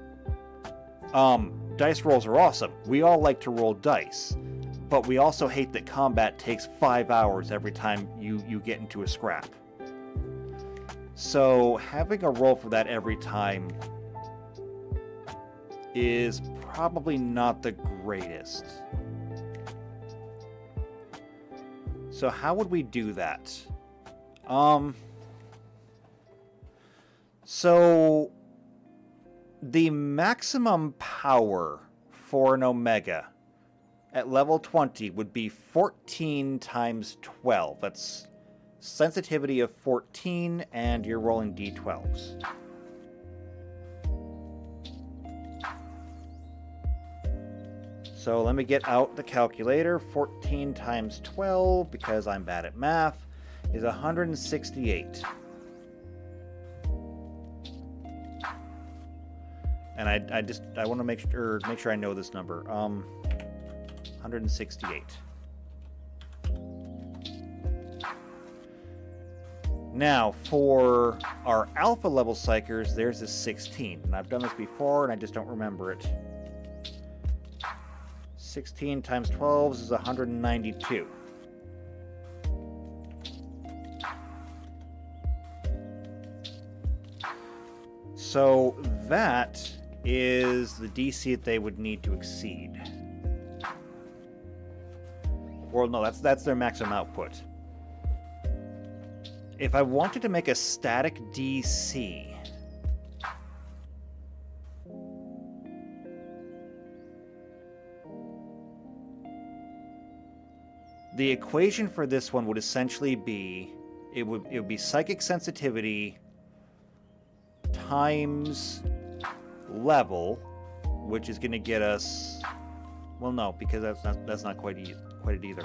Dice rolls are awesome. We all like to roll dice. But we also hate that combat takes 5 hours every time you get into a scrap. So having a roll for that every time is probably not the greatest. So how would we do that? So the maximum power for an Omega at level 20 would be 14 times 12. That's sensitivity of 14, and you're rolling d12s. So let me get out the calculator. 14 times 12, because I'm bad at math, is 168. And I want to make sure I know this number. 168. Now, for our alpha level psychers, there's a 16. And I've done this before, and I just don't remember it. 16 times 12 is 192. So that is the DC that they would need to exceed. Well, no, that's their maximum output. If I wanted to make a static DC, the equation for this one would essentially be it would be psychic sensitivity times level, which is going to get us, well, no, because that's not quite it either.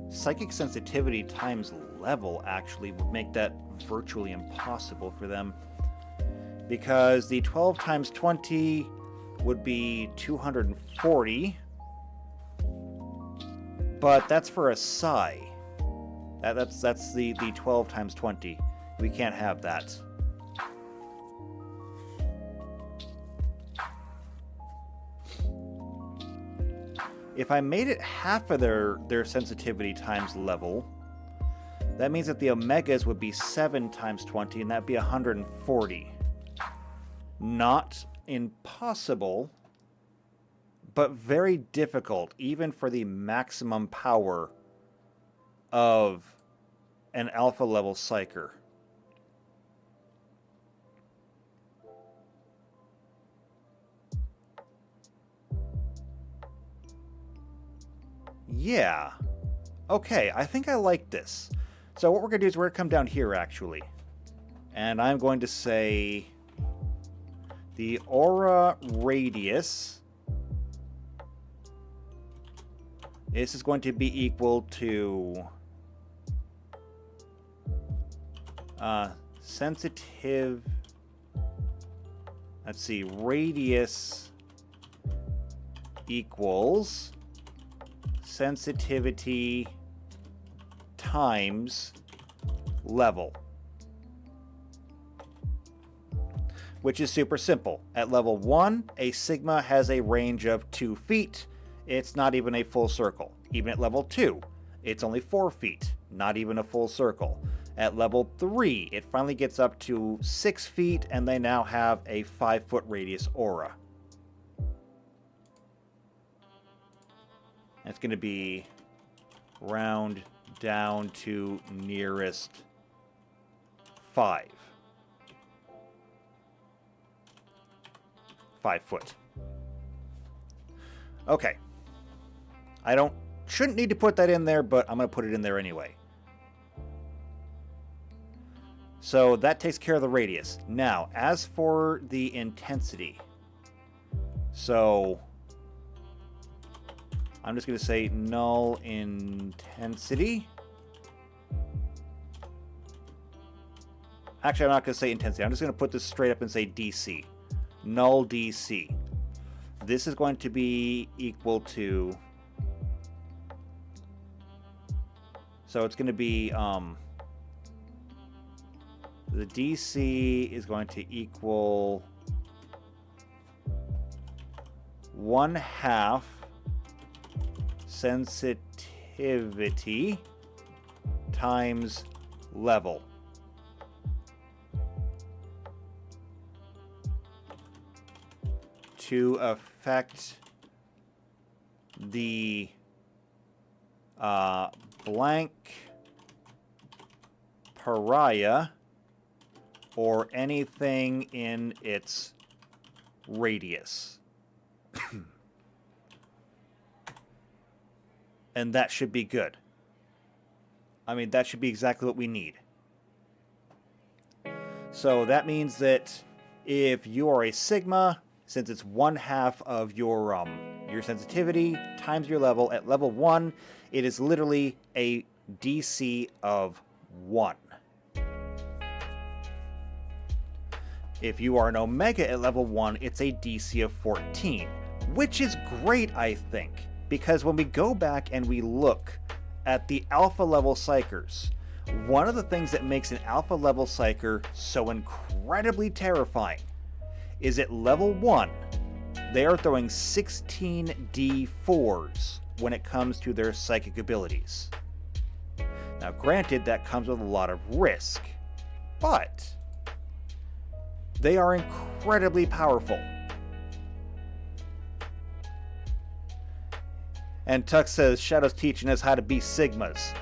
Psychic sensitivity times level actually would make that virtually impossible for them, because the 12 times 20 would be 240, but that's for a psi. That's the 12 times 20. We can't have that. If I made it half of their sensitivity times level, that means that the Omegas would be 7 times 20, and that'd be 140. Not impossible, but very difficult, even for the maximum power of an alpha level psyker. Yeah. Okay, I think I like this. So what we're going to do is we're going to come down here, actually. And I'm going to say the aura radius. This is going to be equal to sensitive. Let's see, radius equals sensitivity times level, which is super simple. At level 1, a sigma has a range of 2 feet. It's not even a full circle. Even at level 2, it's only 4 feet, not even a full circle. At level 3, it finally gets up to 6 feet, and they now have a 5-foot radius aura. It's going to be round down to nearest 5. 5 foot. Okay. Shouldn't need to put that in there, but I'm going to put it in there anyway. So that takes care of the radius. Now, as for the intensity. So I'm just going to say null intensity. Actually, I'm not going to say intensity. I'm just going to put this straight up and say DC. Null DC. This is going to be equal to... So it's going to be... the DC is going to equal 1/2 sensitivity times level. To affect the blank pariah or anything in its radius. And that should be good. I mean, that should be exactly what we need. So that means that if you are a Sigma, since it's 1/2 of your sensitivity times your level, at level 1, it is literally a DC of 1. If you are an Omega at level 1, it's a DC of 14, which is great, I think, because when we go back and we look at the alpha level Psykers, one of the things that makes an alpha level Psyker so incredibly terrifying is at level 1, they are throwing 16 D4s when it comes to their psychic abilities. Now granted, that comes with a lot of risk, but they are incredibly powerful. And Tuck says, Shadow's teaching us how to be Sigmas.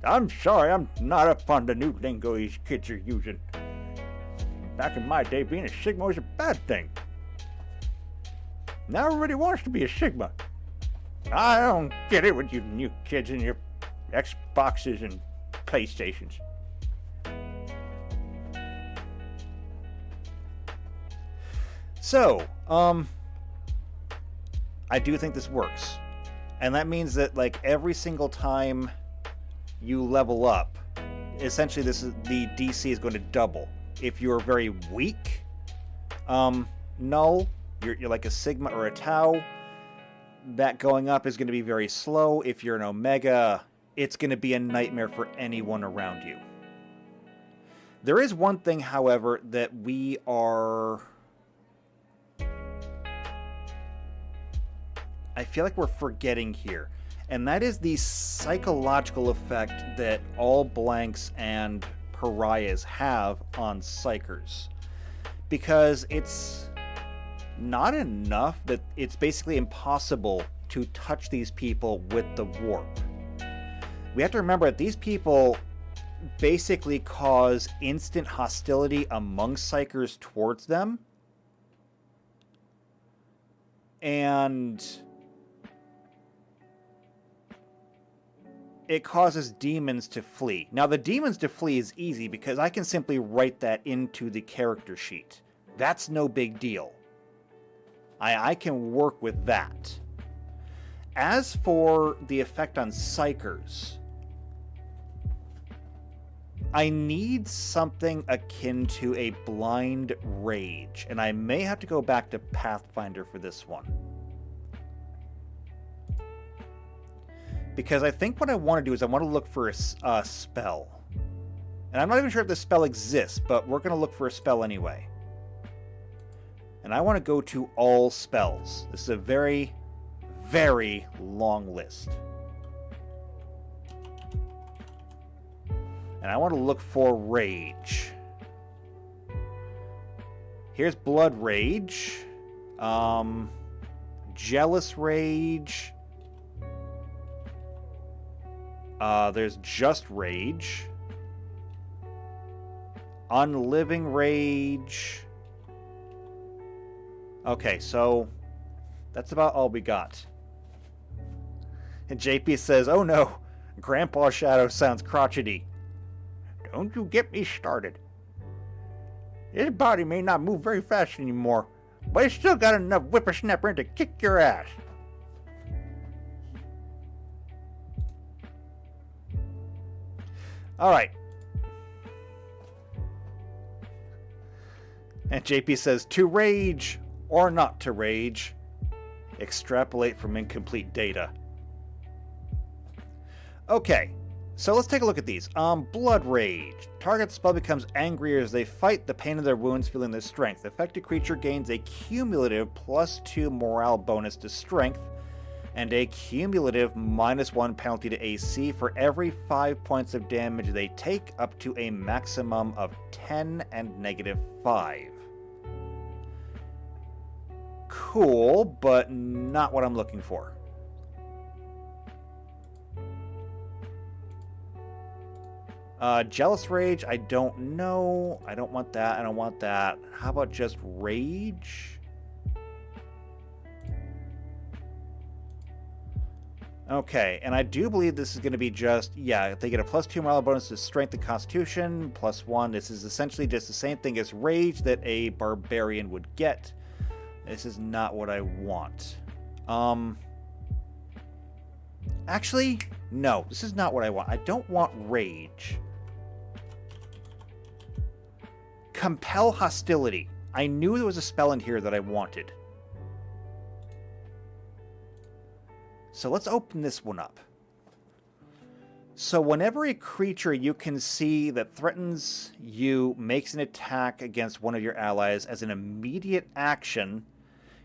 I'm sorry, I'm not up on the new lingo these kids are using. Back in my day, being a Sigma was a bad thing. Now everybody wants to be a Sigma. I don't get it with you new kids and your Xboxes and PlayStations. So, I do think this works. And that means that, like, every single time you level up, essentially the DC is going to double. If you're very weak, null, you're like a Sigma or a Tau, that going up is going to be very slow. If you're an Omega, it's going to be a nightmare for anyone around you. There is one thing, however, that we are... I feel like we're forgetting here, and that is the psychological effect that all blanks and pariahs have on Psykers. Because it's not enough that it's basically impossible to touch these people with the warp. We have to remember that these people basically cause instant hostility among Psykers towards them. And it causes demons to flee. Now, the demons to flee is easy because I can simply write that into the character sheet. That's no big deal. I can work with that. As for the effect on Psykers, I need something akin to a blind rage, and I may have to go back to Pathfinder for this one. Because I think what I want to do is I want to look for a spell. And I'm not even sure if this spell exists, but we're going to look for a spell anyway. And I want to go to all spells. This is a very, very long list. And I want to look for Rage. Here's Blood Rage. Jealous Rage. There's Just Rage. Unliving Rage. Okay, so that's about all we got. And JP says, oh no, Grandpa Shadow sounds crotchety. Don't you get me started. His body may not move very fast anymore, but he's still got enough whippersnapper to kick your ass. Alright. And JP says, to rage or not to rage. Extrapolate from incomplete data. Okay, so let's take a look at these. Blood Rage. Target spell becomes angrier as they fight, the pain of their wounds feeling their strength. Affected creature gains a cumulative +2 morale bonus to strength, and a cumulative -1 penalty to AC for every 5 points of damage they take, up to a maximum of 10 and -5. Cool, but not what I'm looking for. Jealous Rage, I don't know. I don't want that. I don't want that. How about just Rage? Okay, and I do believe this is going to be just, yeah, they get a +2 morale bonus to Strength and Constitution, +1. This is essentially just the same thing as Rage that a Barbarian would get. This is not what I want. Actually, no, this is not what I want. I don't want Rage. Compel Hostility. I knew there was a spell in here that I wanted. So let's open this one up. So whenever a creature you can see that threatens you makes an attack against one of your allies, as an immediate action,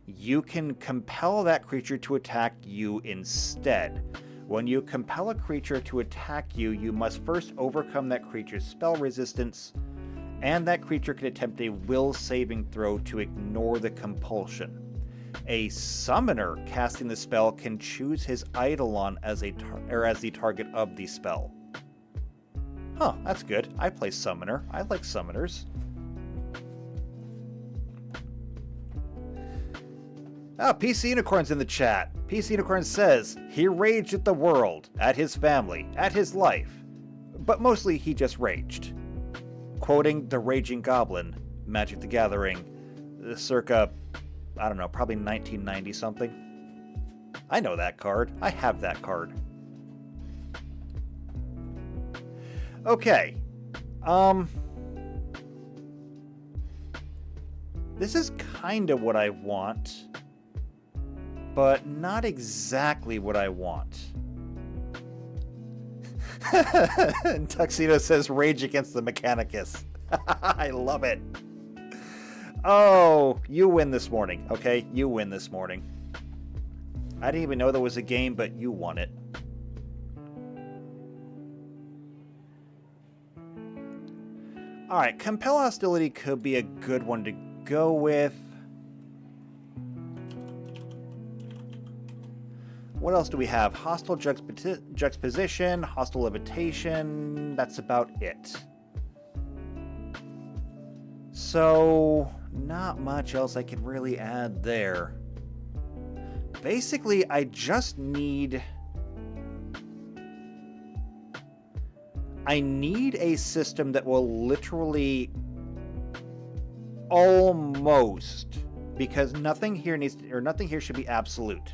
you can compel that creature to attack you instead. When you compel a creature to attack you, you must first overcome that creature's spell resistance, and that creature can attempt a will saving throw to ignore the compulsion. A summoner casting the spell can choose his Eidolon as the target of the spell. Huh, that's good. I play summoner. I like summoners. Ah, PC Unicorn's in the chat. PC Unicorn says, he raged at the world, at his family, at his life. But mostly he just raged. Quoting The Raging Goblin, Magic the Gathering, circa, I don't know, probably 1990 something. I know that card. I have that card. Okay. This is kind of what I want, but not exactly what I want. And Tuxedo says, rage against the Mechanicus. I love it. Oh, you win this morning, okay? You win this morning. I didn't even know there was a game, but you won it. Alright, Compel Hostility could be a good one to go with. What else do we have? Hostile Juxtaposition, Hostile Levitation, that's about it. So, not much else I can really add there. Basically, I just need... I need a system that will literally almost, because nothing here needs to, or nothing here should be absolute,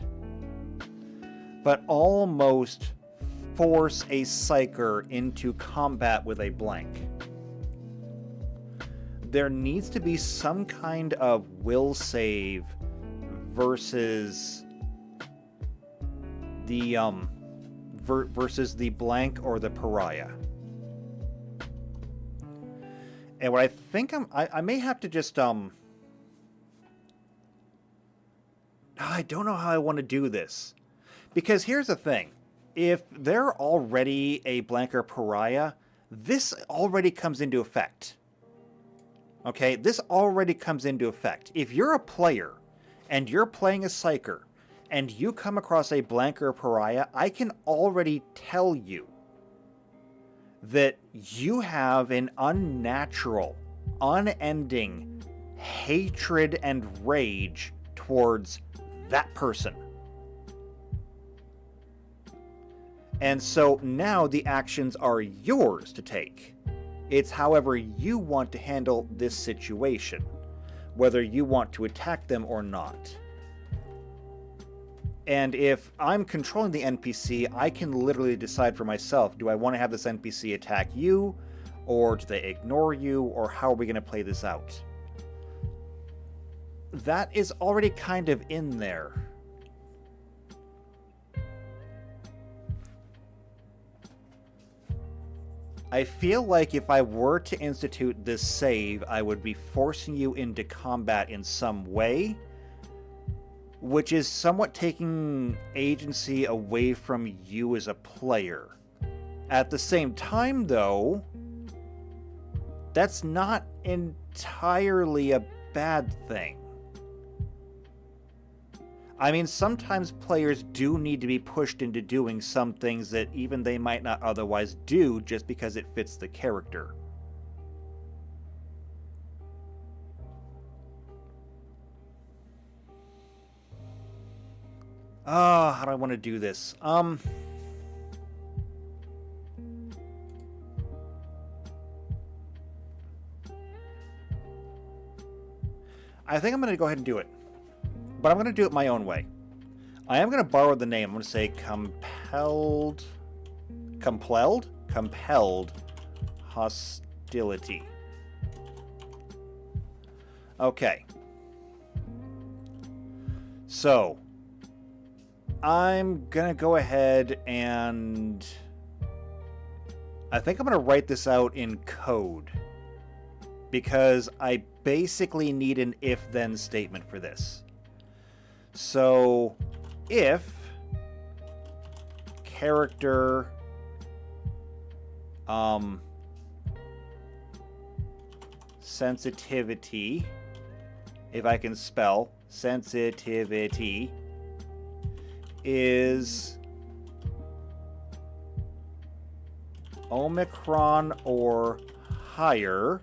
but almost force a Psyker into combat with a blank. There needs to be some kind of will save versus the blank or the pariah. And what I think I may have to just I don't know how I want to do this. Because here's the thing. If they're already a blank or pariah, this already comes into effect. Okay, this already comes into effect. If you're a player and you're playing a Psyker and you come across a blank or a pariah, I can already tell you that you have an unnatural, unending hatred and rage towards that person. And so now the actions are yours to take. It's however you want to handle this situation, whether you want to attack them or not. And if I'm controlling the NPC, I can literally decide for myself, do I want to have this NPC attack you, or do they ignore you, or how are we going to play this out? That is already kind of in there. I feel like if I were to institute this save, I would be forcing you into combat in some way, which is somewhat taking agency away from you as a player. At the same time, though, that's not entirely a bad thing. I mean, sometimes players do need to be pushed into doing some things that even they might not otherwise do just because it fits the character. How do I want to do this? I think I'm going to go ahead and do it. But I'm going to do it my own way. I am going to borrow the name. I'm going to say compelled hostility. Okay. So, I'm going to go ahead and I think I'm going to write this out in code because I basically need an if-then statement for this. So, if character sensitivity, if I can spell sensitivity, is Omicron or higher,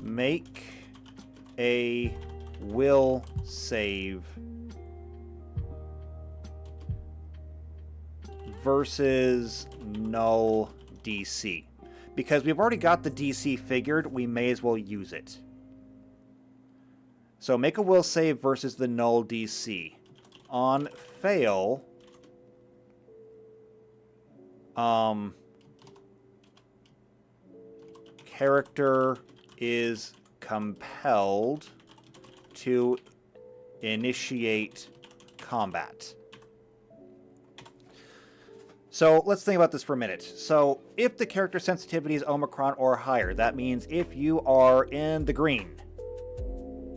make a will save versus null DC. Because we've already got the DC figured, we may as well use it. So make a will save versus the null DC. On fail, character is compelled to initiate combat. So let's think about this for a minute. So if the character sensitivity is Omicron or higher, that means if you are in the green.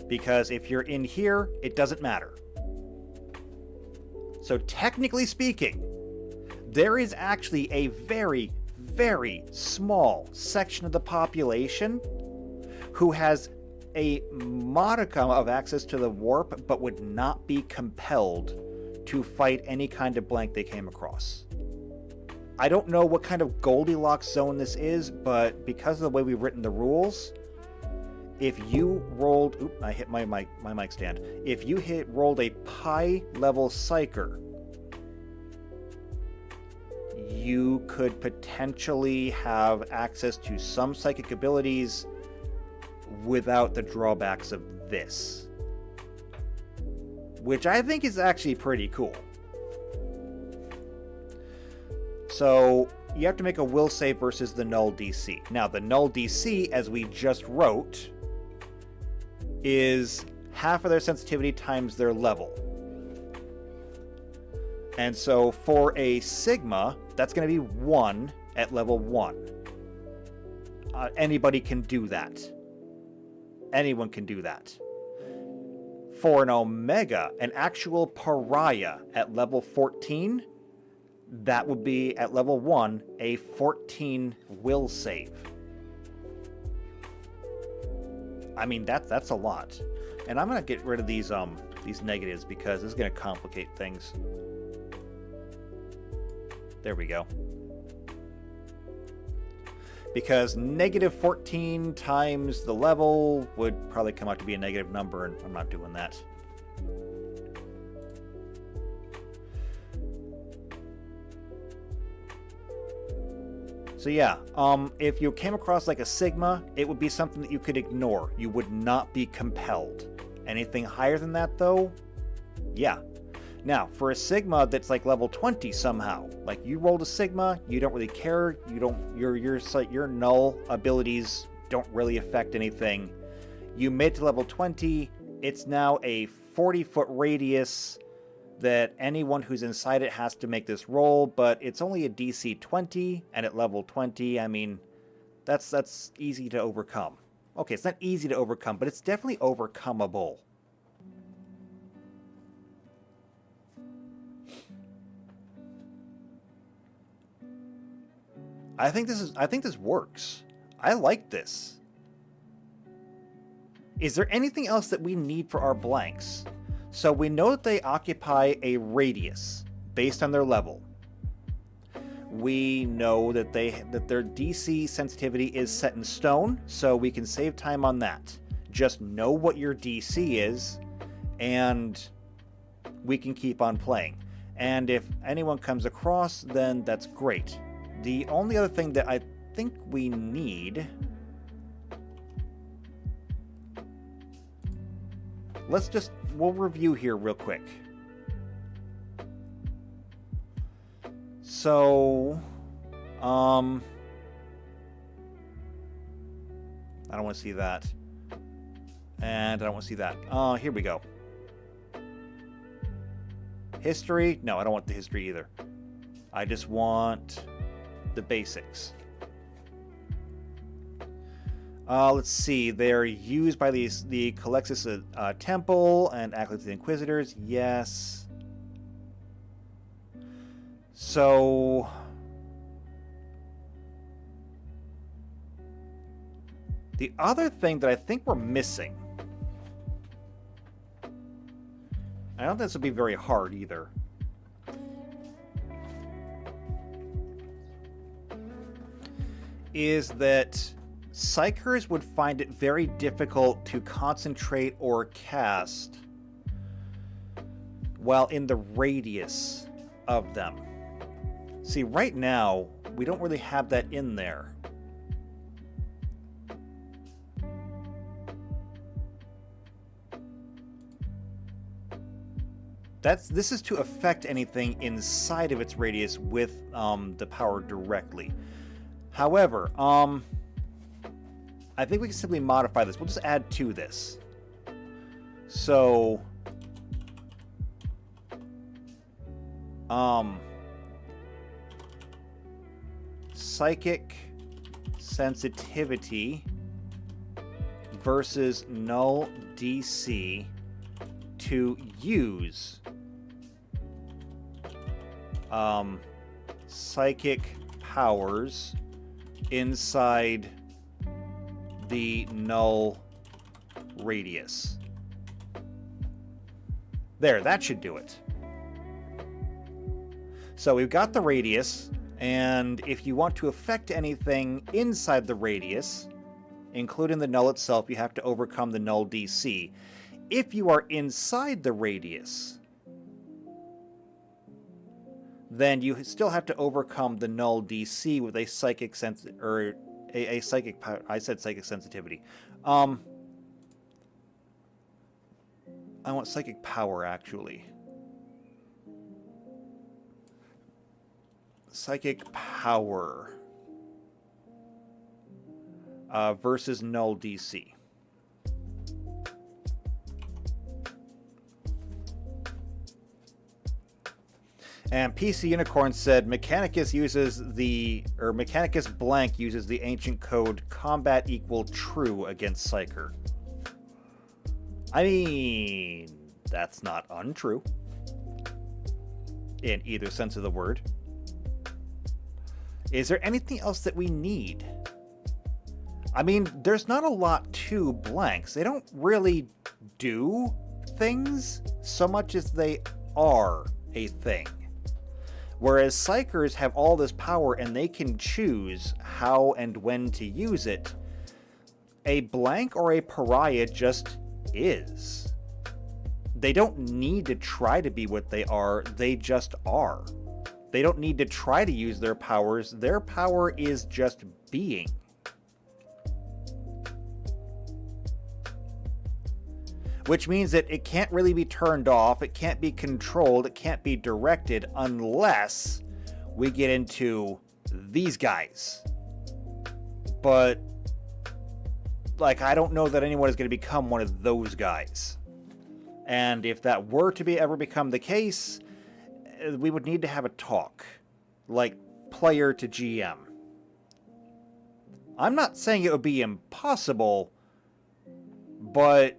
Because if you're in here, it doesn't matter. So technically speaking, there is actually a very, very small section of the population who has a modicum of access to the warp, but would not be compelled to fight any kind of blank they came across. I don't know what kind of Goldilocks zone this is, but because of the way we've written the rules, if you rolled... Oop, I hit my mic stand. If you rolled a Pi level Psyker, you could potentially have access to some psychic abilities without the drawbacks of this. Which I think is actually pretty cool. So, you have to make a will save versus the null DC. Now, the null DC, as we just wrote, is half of their sensitivity times their level. And so, for a Sigma, that's going to be 1 at level 1. Anybody can do that. Anyone can do that. For an Omega, an actual Pariah at level 14, that would be, at level 1, a 14 will save. I mean, that's a lot. And I'm going to get rid of these negatives because this is going to complicate things. There we go. Because negative 14 times the level would probably come out to be a negative number, and I'm not doing that. So yeah, if you came across like a Sigma, it would be something that you could ignore. You would not be compelled. Anything higher than that, though, Yeah. Now, for a Sigma that's like level 20 somehow, like you rolled a Sigma, you don't really care, your null abilities don't really affect anything. You made to level 20, it's now a 40-foot radius that anyone who's inside it has to make this roll, but it's only a DC 20, and at level 20, I mean, that's easy to overcome. Okay, it's not easy to overcome, but it's definitely overcomeable. I think this works. I like this. Is there anything else that we need for our blanks? So we know that they occupy a radius based on their level. We know that their DC sensitivity is set in stone, so we can save time on that. Just know what your DC is, and we can keep on playing. And if anyone comes across, then that's great. The only other thing that I think we need... we'll review here real quick. So, I don't want to see that. And I don't want to see that. Here we go. History? No, I don't want the history either. I just want the basics. Let's see. They're used by the Calexis Temple and Acolytes of the Inquisitors. Yes. So... the other thing that I think we're missing... I don't think this will be very hard either. Is that Psykers would find it very difficult to concentrate or cast while in the radius of them. See, right now, we don't really have that in there. This is to affect anything inside of its radius with the power directly. However, I think we can simply modify this. We'll just add to this. So, psychic sensitivity versus null DC to use psychic powers inside the null radius. There, that should do it. So we've got the radius, and if you want to affect anything inside the radius, including the null itself, you have to overcome the null DC. If you are inside the radius, then you still have to overcome the null DC with a psychic a psychic power. I said psychic sensitivity. I want psychic power, actually. Psychic power versus null DC. And PC Unicorn said Mechanicus Mechanicus blank uses the ancient code combat equal true against Psyker. I mean, that's not untrue in either sense of the word. Is there anything else that we need? I mean, there's not a lot to blanks. They don't really do things so much as they are a thing. Whereas Psykers have all this power and they can choose how and when to use it. A blank or a pariah just is. They don't need to try to be what they are, they just are. They don't need to try to use their powers, their power is just being. which means that it can't really be turned off, it can't be controlled, it can't be directed unless we get into these guys. But, like, I don't know that anyone is going to become one of those guys. And if that were to ever become the case, we would need to have a talk, like player to GM. I'm not saying it would be impossible, but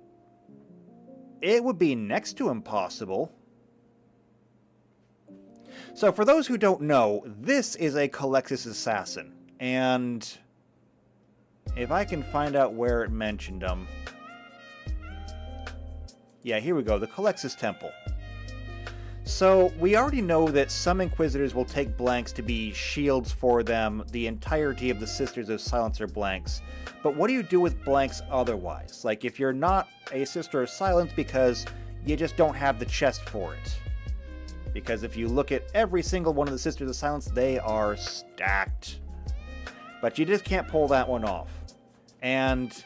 it would be next to impossible. So for those who don't know, this is a Calexis assassin, and if I can find out where it mentioned them. Yeah, here we go, the Calexis Temple. So, we already know that some Inquisitors will take blanks to be shields for them. The entirety of the Sisters of Silence are blanks. But what do you do with blanks otherwise? Like, if you're not a Sister of Silence because you just don't have the chest for it. Because if you look at every single one of the Sisters of Silence, they are stacked. But you just can't pull that one off. And,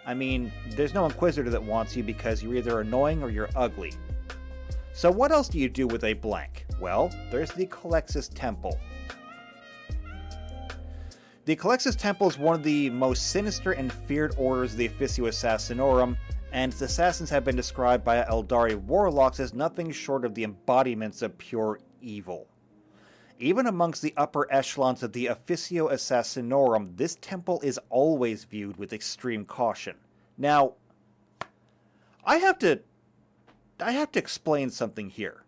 I mean, there's no Inquisitor that wants you because you're either annoying or you're ugly. So what else do you do with a blank? Well, there's the Calexis Temple. The Calexis Temple is one of the most sinister and feared orders of the Officio Assassinorum, and its assassins have been described by Eldari warlocks as nothing short of the embodiments of pure evil. Even amongst the upper echelons of the Officio Assassinorum, this temple is always viewed with extreme caution. Now, I have to explain something here.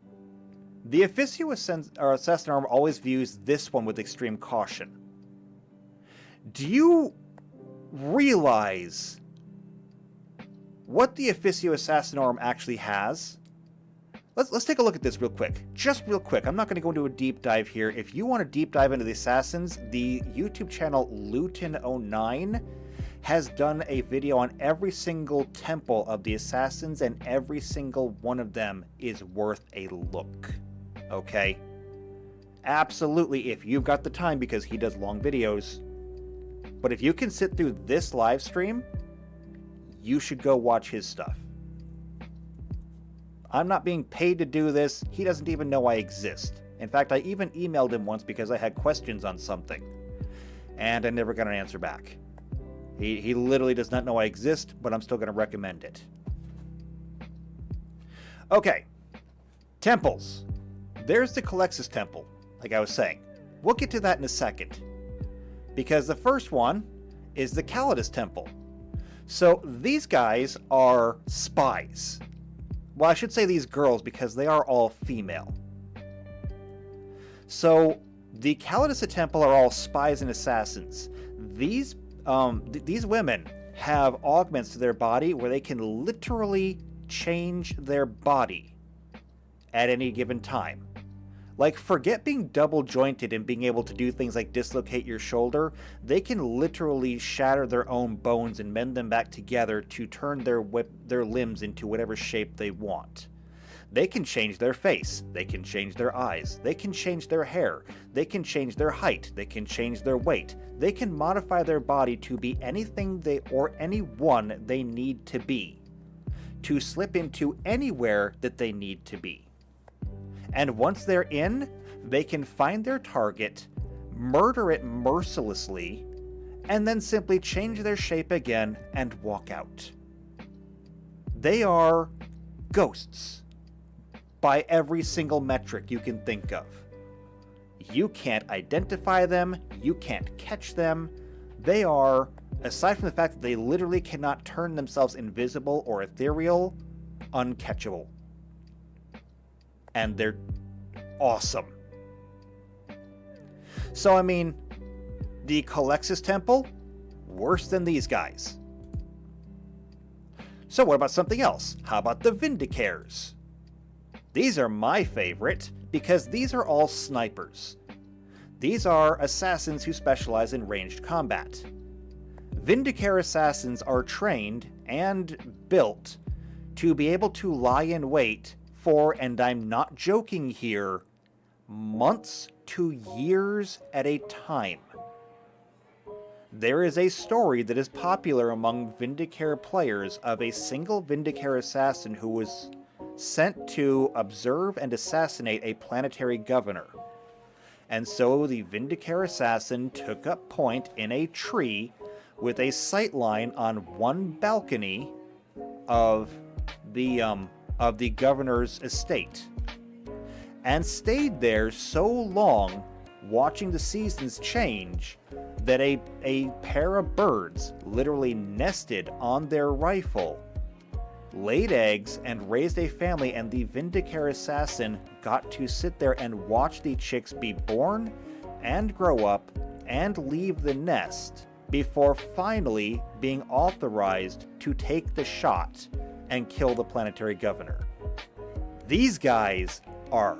The Officio Assassinorum always views this one with extreme caution. Do you realize what the Officio Assassinorum actually has? Let's take a look at this real quick. Just real quick. I'm not going to go into a deep dive here. If you want to deep dive into the Assassins, the YouTube channel Luton09 has done a video on every single temple of the Assassins, and every single one of them is worth a look. Okay? Absolutely, if you've got the time, because he does long videos. But if you can sit through this live stream, you should go watch his stuff. I'm not being paid to do this. He doesn't even know I exist. In fact, I even emailed him once because I had questions on something. And I never got an answer back. He literally does not know I exist, but I'm still going to recommend it. Okay. Temples. There's the Calexis Temple, like I was saying. We'll get to that in a second. Because the first one is the Calidus Temple. So these guys are spies. Well, I should say these girls because they are all female. So the Calidus Temple are all spies and assassins. These women have augments to their body where they can literally change their body at any given time. Like, forget being double jointed and being able to do things like dislocate your shoulder. They can literally shatter their own bones and mend them back together to turn their limbs into whatever shape they want. They can change their face. They can change their eyes. They can change their hair. They can change their height. They can change their weight. They can modify their body to be anything or anyone they need to be, to slip into anywhere that they need to be. And once they're in, they can find their target, murder it mercilessly, and then simply change their shape again and walk out. They are ghosts by every single metric you can think of. You can't identify them, you can't catch them. They are, aside from the fact that they literally cannot turn themselves invisible or ethereal, uncatchable. And they're awesome. So, I mean, the Calexis Temple, worse than these guys. So what about something else? How about the Vindicators? These are my favorite, because these are all snipers. These are assassins who specialize in ranged combat. Vindicator assassins are trained and built to be able to lie in wait for, and I'm not joking here, months to years at a time. There is a story that is popular among Vindicare players of a single Vindicare assassin who was sent to observe and assassinate a planetary governor. And so the Vindicare assassin took up point in a tree with a sightline on one balcony of the governor's estate, and stayed there so long, watching the seasons change, that a pair of birds literally nested on their rifle, laid eggs, and raised a family, and the Vindicare assassin got to sit there and watch the chicks be born and grow up and leave the nest before finally being authorized to take the shot and kill the planetary governor. These guys are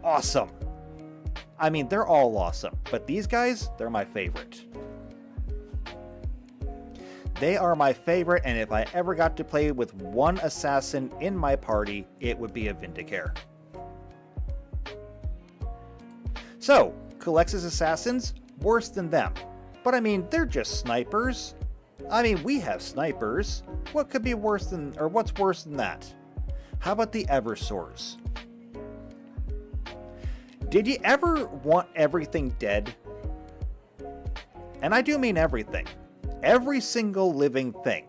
awesome. I mean, they're all awesome, but these guys, they're my favorite. They are my favorite, and if I ever got to play with one assassin in my party, it would be a Vindicare. So, Kulex's assassins, worse than them. But I mean, they're just snipers. I mean, we have snipers. What could be worse than, or what's worse than that? How about the Eversors? Did you ever want everything dead? And I do mean everything. Every single living thing.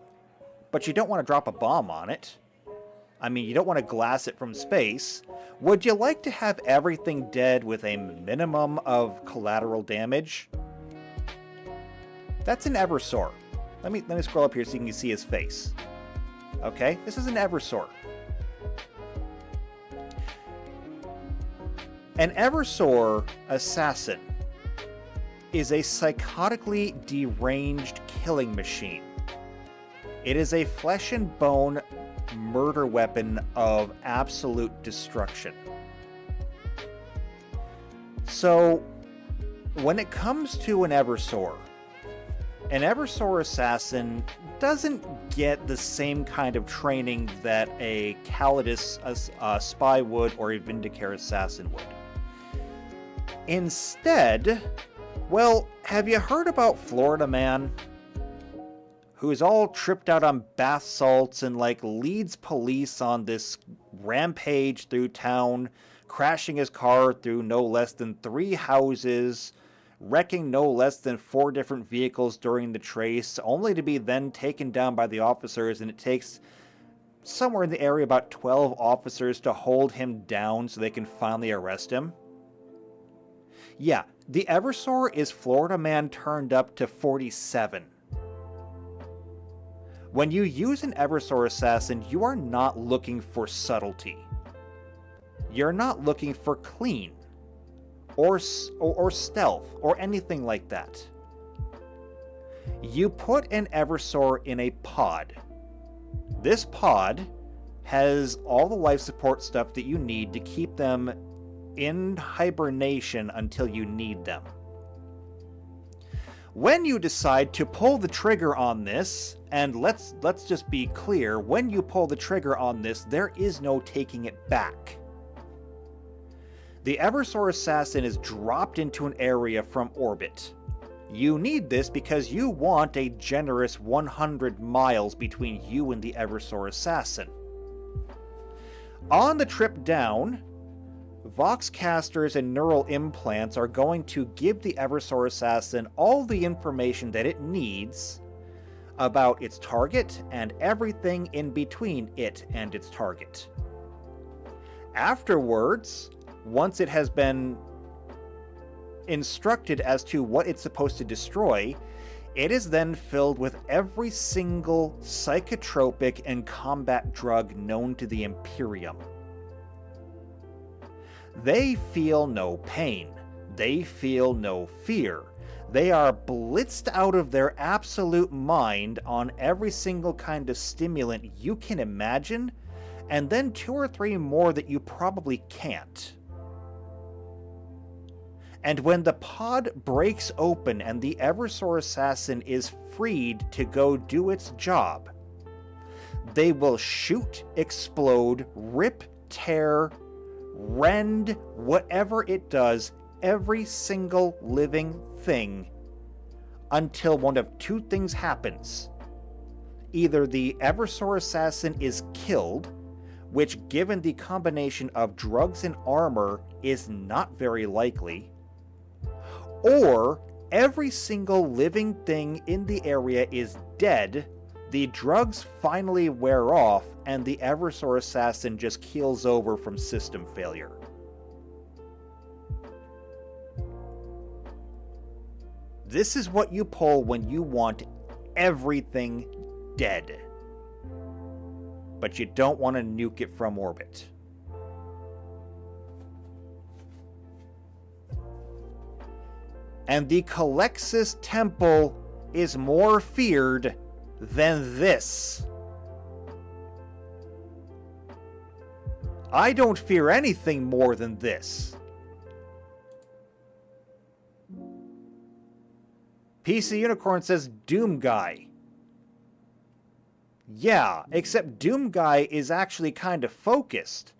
But you don't want to drop a bomb on it. I mean, you don't want to glass it from space. Would you like to have everything dead with a minimum of collateral damage? That's an Eversor. Let me scroll up here so you can see his face. Okay, this is an Eversor. An Eversor assassin is a psychotically deranged killing machine. It is a flesh and bone murder weapon of absolute destruction. So, when it comes to an Eversor assassin doesn't get the same kind of training that a Calidus spy would, or a Vindicare assassin would. Instead, well, have you heard about Florida Man? Who's all tripped out on bath salts and leads police on this rampage through town, crashing his car through no less than 3 houses, wrecking no less than 4 different vehicles during the chase, only to be then taken down by the officers, and it takes somewhere in the area about 12 officers to hold him down so they can finally arrest him? Yeah, the Eversor is Florida Man turned up to 47. When you use an Eversor assassin, you are not looking for subtlety. You're not looking for clean, or stealth, or anything like that. You put an Eversor in a pod. This pod has all the life support stuff that you need to keep them in hibernation until you need them. When you decide to pull the trigger on this, and let's just be clear, when you pull the trigger on this, there is no taking it back. The Eversor assassin is dropped into an area from orbit. You need this because you want a generous 100 miles between you and the Eversor assassin. On the trip down, Voxcasters and neural implants are going to give the Eversor assassin all the information that it needs about its target and everything in between it and its target. Afterwards, once it has been instructed as to what it's supposed to destroy, it is then filled with every single psychotropic and combat drug known to the Imperium. They feel no pain. They feel no fear. They are blitzed out of their absolute mind on every single kind of stimulant you can imagine, and then 2 or 3 more that you probably can't. And when the pod breaks open and the Eversor assassin is freed to go do its job, they will shoot, explode, rip, tear, rend, whatever it does, every single living thing until one of two things happens. Either the Eversor assassin is killed, which given the combination of drugs and armor is not very likely, or every single living thing in the area is dead, the drugs finally wear off, and the Eversor assassin just keels over from system failure. This is what you pull when you want everything dead. But you don't want to nuke it from orbit. And the Calexis Temple is more feared than this. I don't fear anything more than this. PC Unicorn says Doom Guy. Yeah, except Doom Guy is actually kind of focused.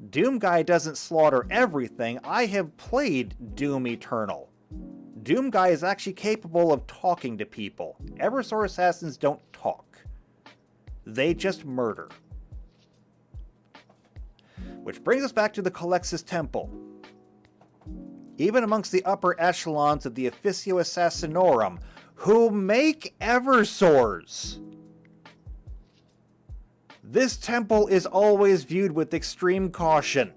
Doom Guy doesn't slaughter everything. I have played Doom Eternal. Doom Guy is actually capable of talking to people. Eversor assassins don't talk. They just murder. Which brings us back to the Calexis Temple. Even amongst the upper echelons of the Officio Assassinorum, who make Eversors, this temple is always viewed with extreme caution.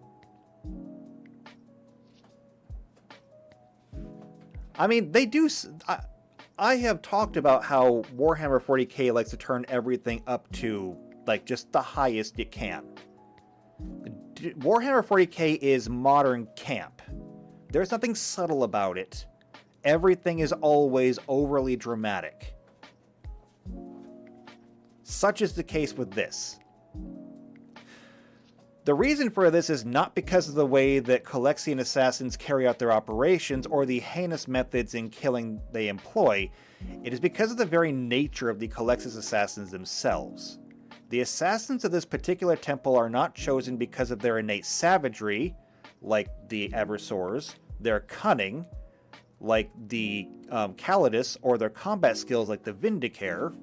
I mean, they do... I have talked about how Warhammer 40k likes to turn everything up to, like, just the highest it can. Warhammer 40k is modern camp. There's nothing subtle about it. Everything is always overly dramatic. Such is the case with this. The reason for this is not because of the way that Calexian assassins carry out their operations or the heinous methods in killing they employ. It is because of the very nature of the Calexis assassins themselves. The assassins of this particular temple are not chosen because of their innate savagery, like the Eversors, their cunning, like the Calidus, or their combat skills like the Vindicare.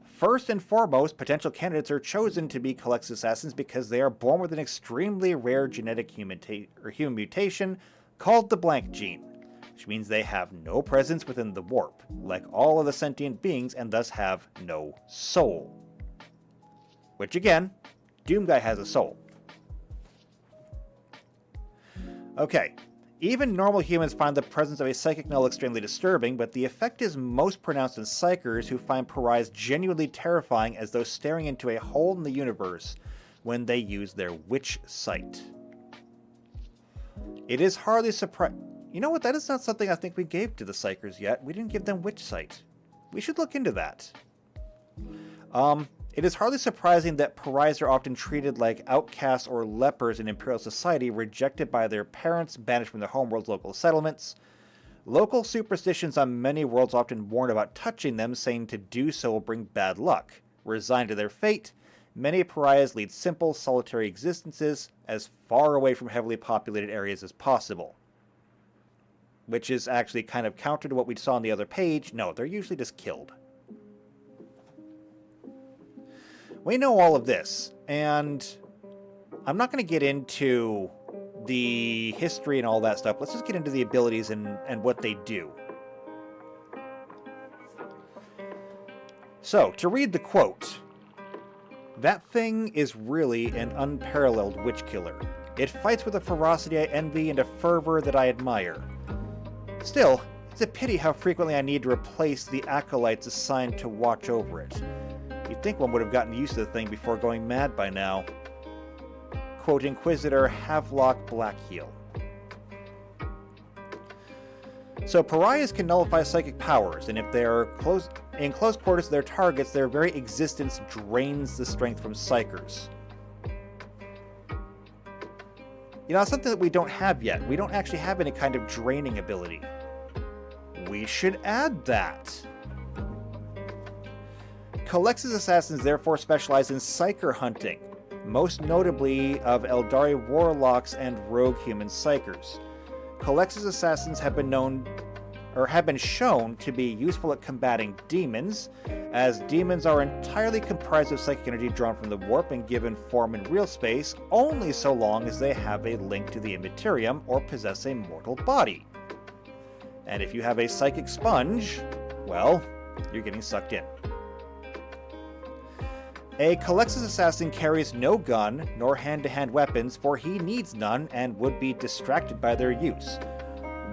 First and foremost, potential candidates are chosen to be Calexis assassins because they are born with an extremely rare genetic human mutation called the blank gene, which means they have no presence within the warp, like all of the sentient beings, and thus have no soul. Which again, Doom Guy has a soul. Okay. Even normal humans find the presence of a psychic null extremely disturbing, but the effect is most pronounced in Psykers, who find Pariahs genuinely terrifying as though staring into a hole in the universe when they use their witch sight. It is hardly surprising... You know what, that is not something I think we gave to the Psykers yet. We didn't give them witch sight. We should look into that. It is hardly surprising that Pariahs are often treated like outcasts or lepers in Imperial society, rejected by their parents, banished from their homeworld's local settlements. Local superstitions on many worlds often warn about touching them, saying to do so will bring bad luck. Resigned to their fate, many Pariahs lead simple, solitary existences as far away from heavily populated areas as possible. Which is actually kind of counter to what we saw on the other page. No, they're usually just killed. We know all of this, and I'm not going to get into the history and all that stuff. Let's just get into the abilities and what they do. So, to read the quote, that thing is really an unparalleled witch killer. It fights with a ferocity I envy and a fervor that I admire. Still, it's a pity how frequently I need to replace the acolytes assigned to watch over it. You'd think one would have gotten used to the thing before going mad by now. Quote, Inquisitor Havelock Blackheel. So Pariahs can nullify psychic powers, and if they are in close quarters to their targets, their very existence drains the strength from Psykers. You know, it's something that we don't have yet. We don't actually have any kind of draining ability. We should add that. Calexis assassins therefore specialize in Psyker hunting, most notably of Eldari warlocks and rogue human Psykers. Calexis assassins have been known, or have been shown to be useful at combating demons, as demons are entirely comprised of psychic energy drawn from the warp and given form in real space only so long as they have a link to the immaterium or possess a mortal body. And if you have a psychic sponge, well, you're getting sucked in. A Calexis assassin carries no gun nor hand-to-hand weapons, for he needs none and would be distracted by their use.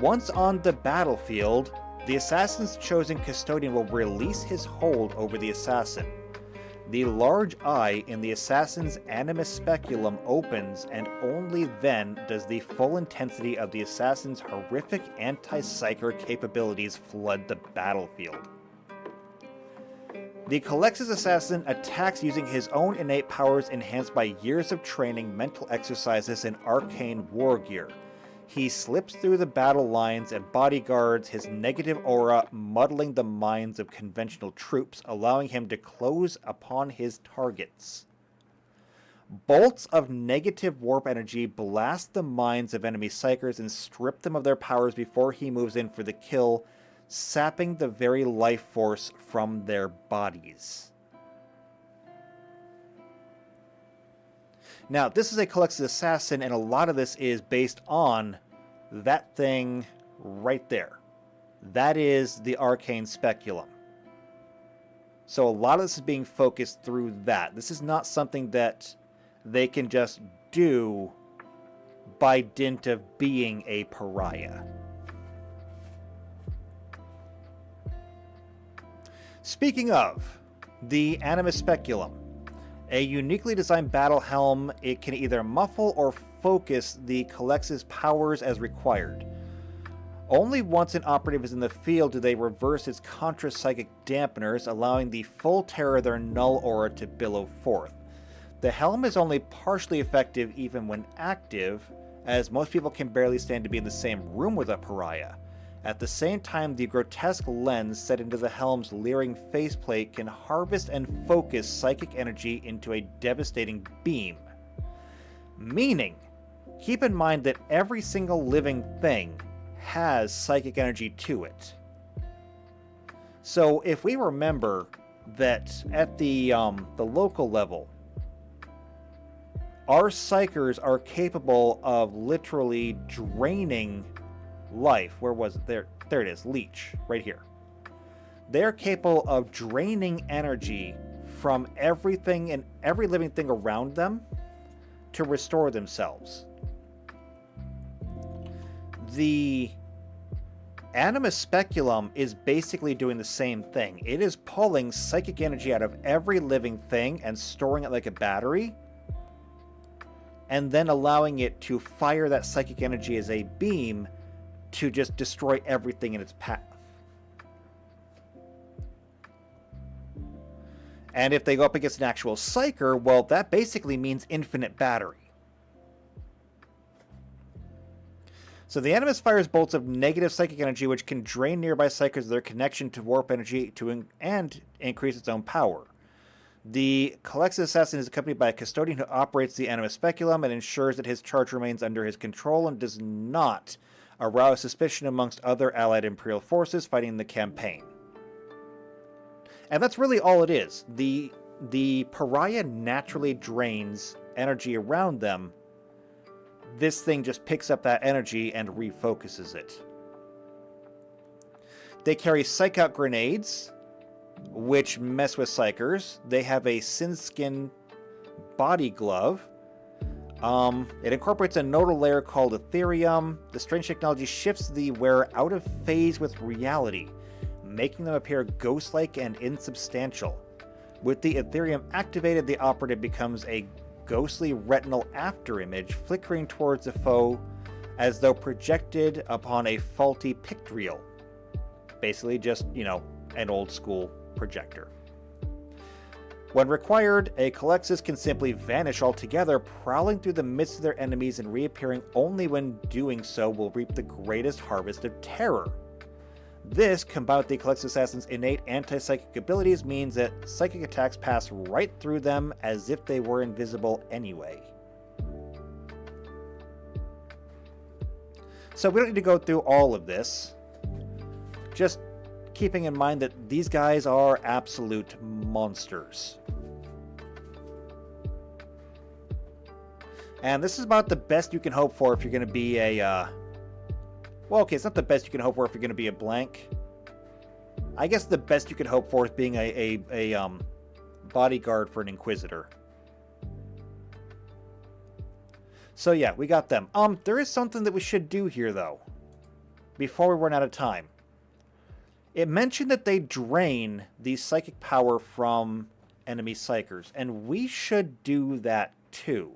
Once on the battlefield, the assassin's chosen custodian will release his hold over the assassin. The large eye in the assassin's animus speculum opens, and only then does the full intensity of the assassin's horrific anti-psyker capabilities flood the battlefield. The Calexis assassin attacks using his own innate powers enhanced by years of training, mental exercises, and arcane war gear. He slips through the battle lines and bodyguards, his negative aura muddling the minds of conventional troops, allowing him to close upon his targets. Bolts of negative warp energy blast the minds of enemy Psykers and strip them of their powers before he moves in for the kill, sapping the very life force from their bodies. Now, this is a Calexis assassin, and a lot of this is based on that thing right there. That is the arcane speculum. So a lot of this is being focused through that. This is not something that they can just do by dint of being a pariah. Speaking of, the animus speculum. A uniquely designed battle helm, it can either muffle or focus the Calexis powers as required. Only once an operative is in the field do they reverse its contra-psychic dampeners, allowing the full terror of their null aura to billow forth. The helm is only partially effective even when active, as most people can barely stand to be in the same room with a pariah. At the same time, the grotesque lens set into the helm's leering faceplate can harvest and focus psychic energy into a devastating beam. Meaning, keep in mind that every single living thing has psychic energy to it. So if we remember that at the local level, our Psykers are capable of literally draining life. Where was it? There it is. Leech. Right here. They're capable of draining energy from everything and every living thing around them to restore themselves. The animus speculum is basically doing the same thing. It is pulling psychic energy out of every living thing and storing it like a battery, and then allowing it to fire that psychic energy as a beam to just destroy everything in its path. And if they go up against an actual Psyker, well, that basically means infinite battery. So the Animus fires bolts of negative psychic energy, which can drain nearby Psykers of their connection to warp energy and increase its own power. The Calexis assassin is accompanied by a custodian who operates the Animus speculum and ensures that his charge remains under his control and does not arouse suspicion amongst other allied Imperial forces fighting the campaign. And that's really all it is. The pariah naturally drains energy around them. This thing just picks up that energy and refocuses it. They carry Psych Out grenades, which mess with Psykers. They have a Sinskin body glove. It incorporates a nodal layer called Ethereum. The strange technology shifts the wearer out of phase with reality, making them appear ghost-like and insubstantial. With the Ethereum activated, the operative becomes a ghostly retinal afterimage flickering towards the foe as though projected upon a faulty pict reel. Basically just, an old school projector. When required, a Calexis can simply vanish altogether, prowling through the midst of their enemies and reappearing only when doing so will reap the greatest harvest of terror. This, combined with the Calexis assassin's innate anti-psychic abilities, means that psychic attacks pass right through them as if they were invisible anyway. So we don't need to go through all of this. Just keeping in mind that these guys are absolute monsters. And this is about the best you can hope for if you're going to be a... well, okay, it's not the best you can hope for if you're going to be a blank. I guess the best you can hope for is being a bodyguard for an Inquisitor. So yeah, we got them. There is something that we should do here, though, before we run out of time. It mentioned that they drain the psychic power from enemy Psykers, and we should do that too.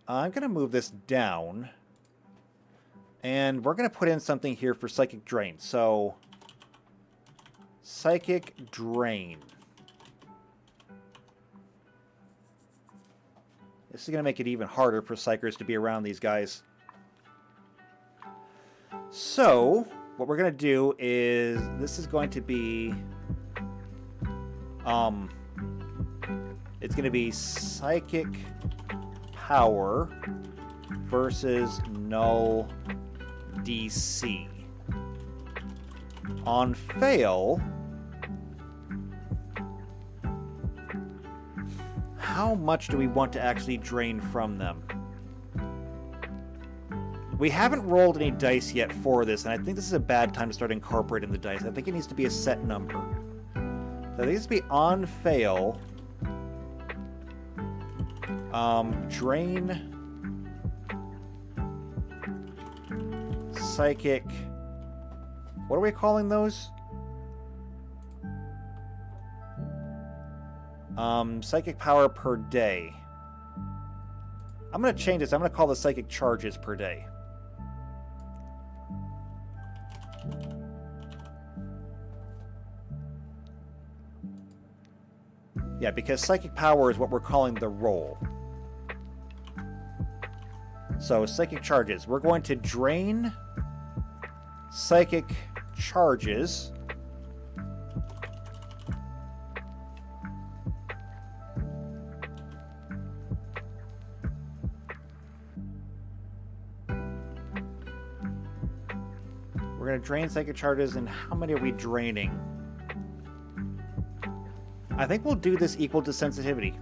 I'm going to move this down, and we're going to put in something here for Psychic Drain. So, Psychic Drain. This is going to make it even harder for Psykers to be around these guys. So, what we're going to do is, this is going to be, it's going to be Psychic Power versus Null DC. On fail, how much do we want to actually drain from them? We haven't rolled any dice yet for this, and I think this is a bad time to start incorporating the dice. I think it needs to be a set number. So it needs to be on fail. Drain Psychic. What are we calling those? Psychic power per day. I'm going to change this. I'm going to call the psychic charges per day. Yeah, because psychic power is what we're calling the roll. So, psychic charges. We're going to drain psychic charges. We're going to drain psychic charges, and how many are we draining? I think we'll do this equal to sensitivity.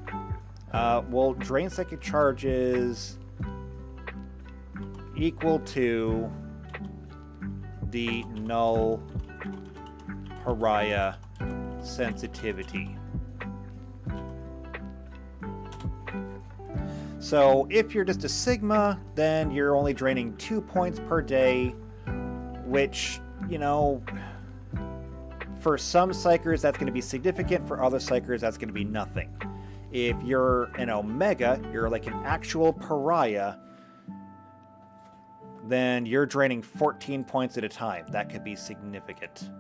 We'll drain psychic charges equal to the null pariah sensitivity. So if you're just a Sigma, then you're only draining 2 points per day, which, you know, for some Psykers that's going to be significant, for other Psykers that's going to be nothing. If you're an Omega, you're like an actual pariah, then you're draining 14 points at a time. That could be significant.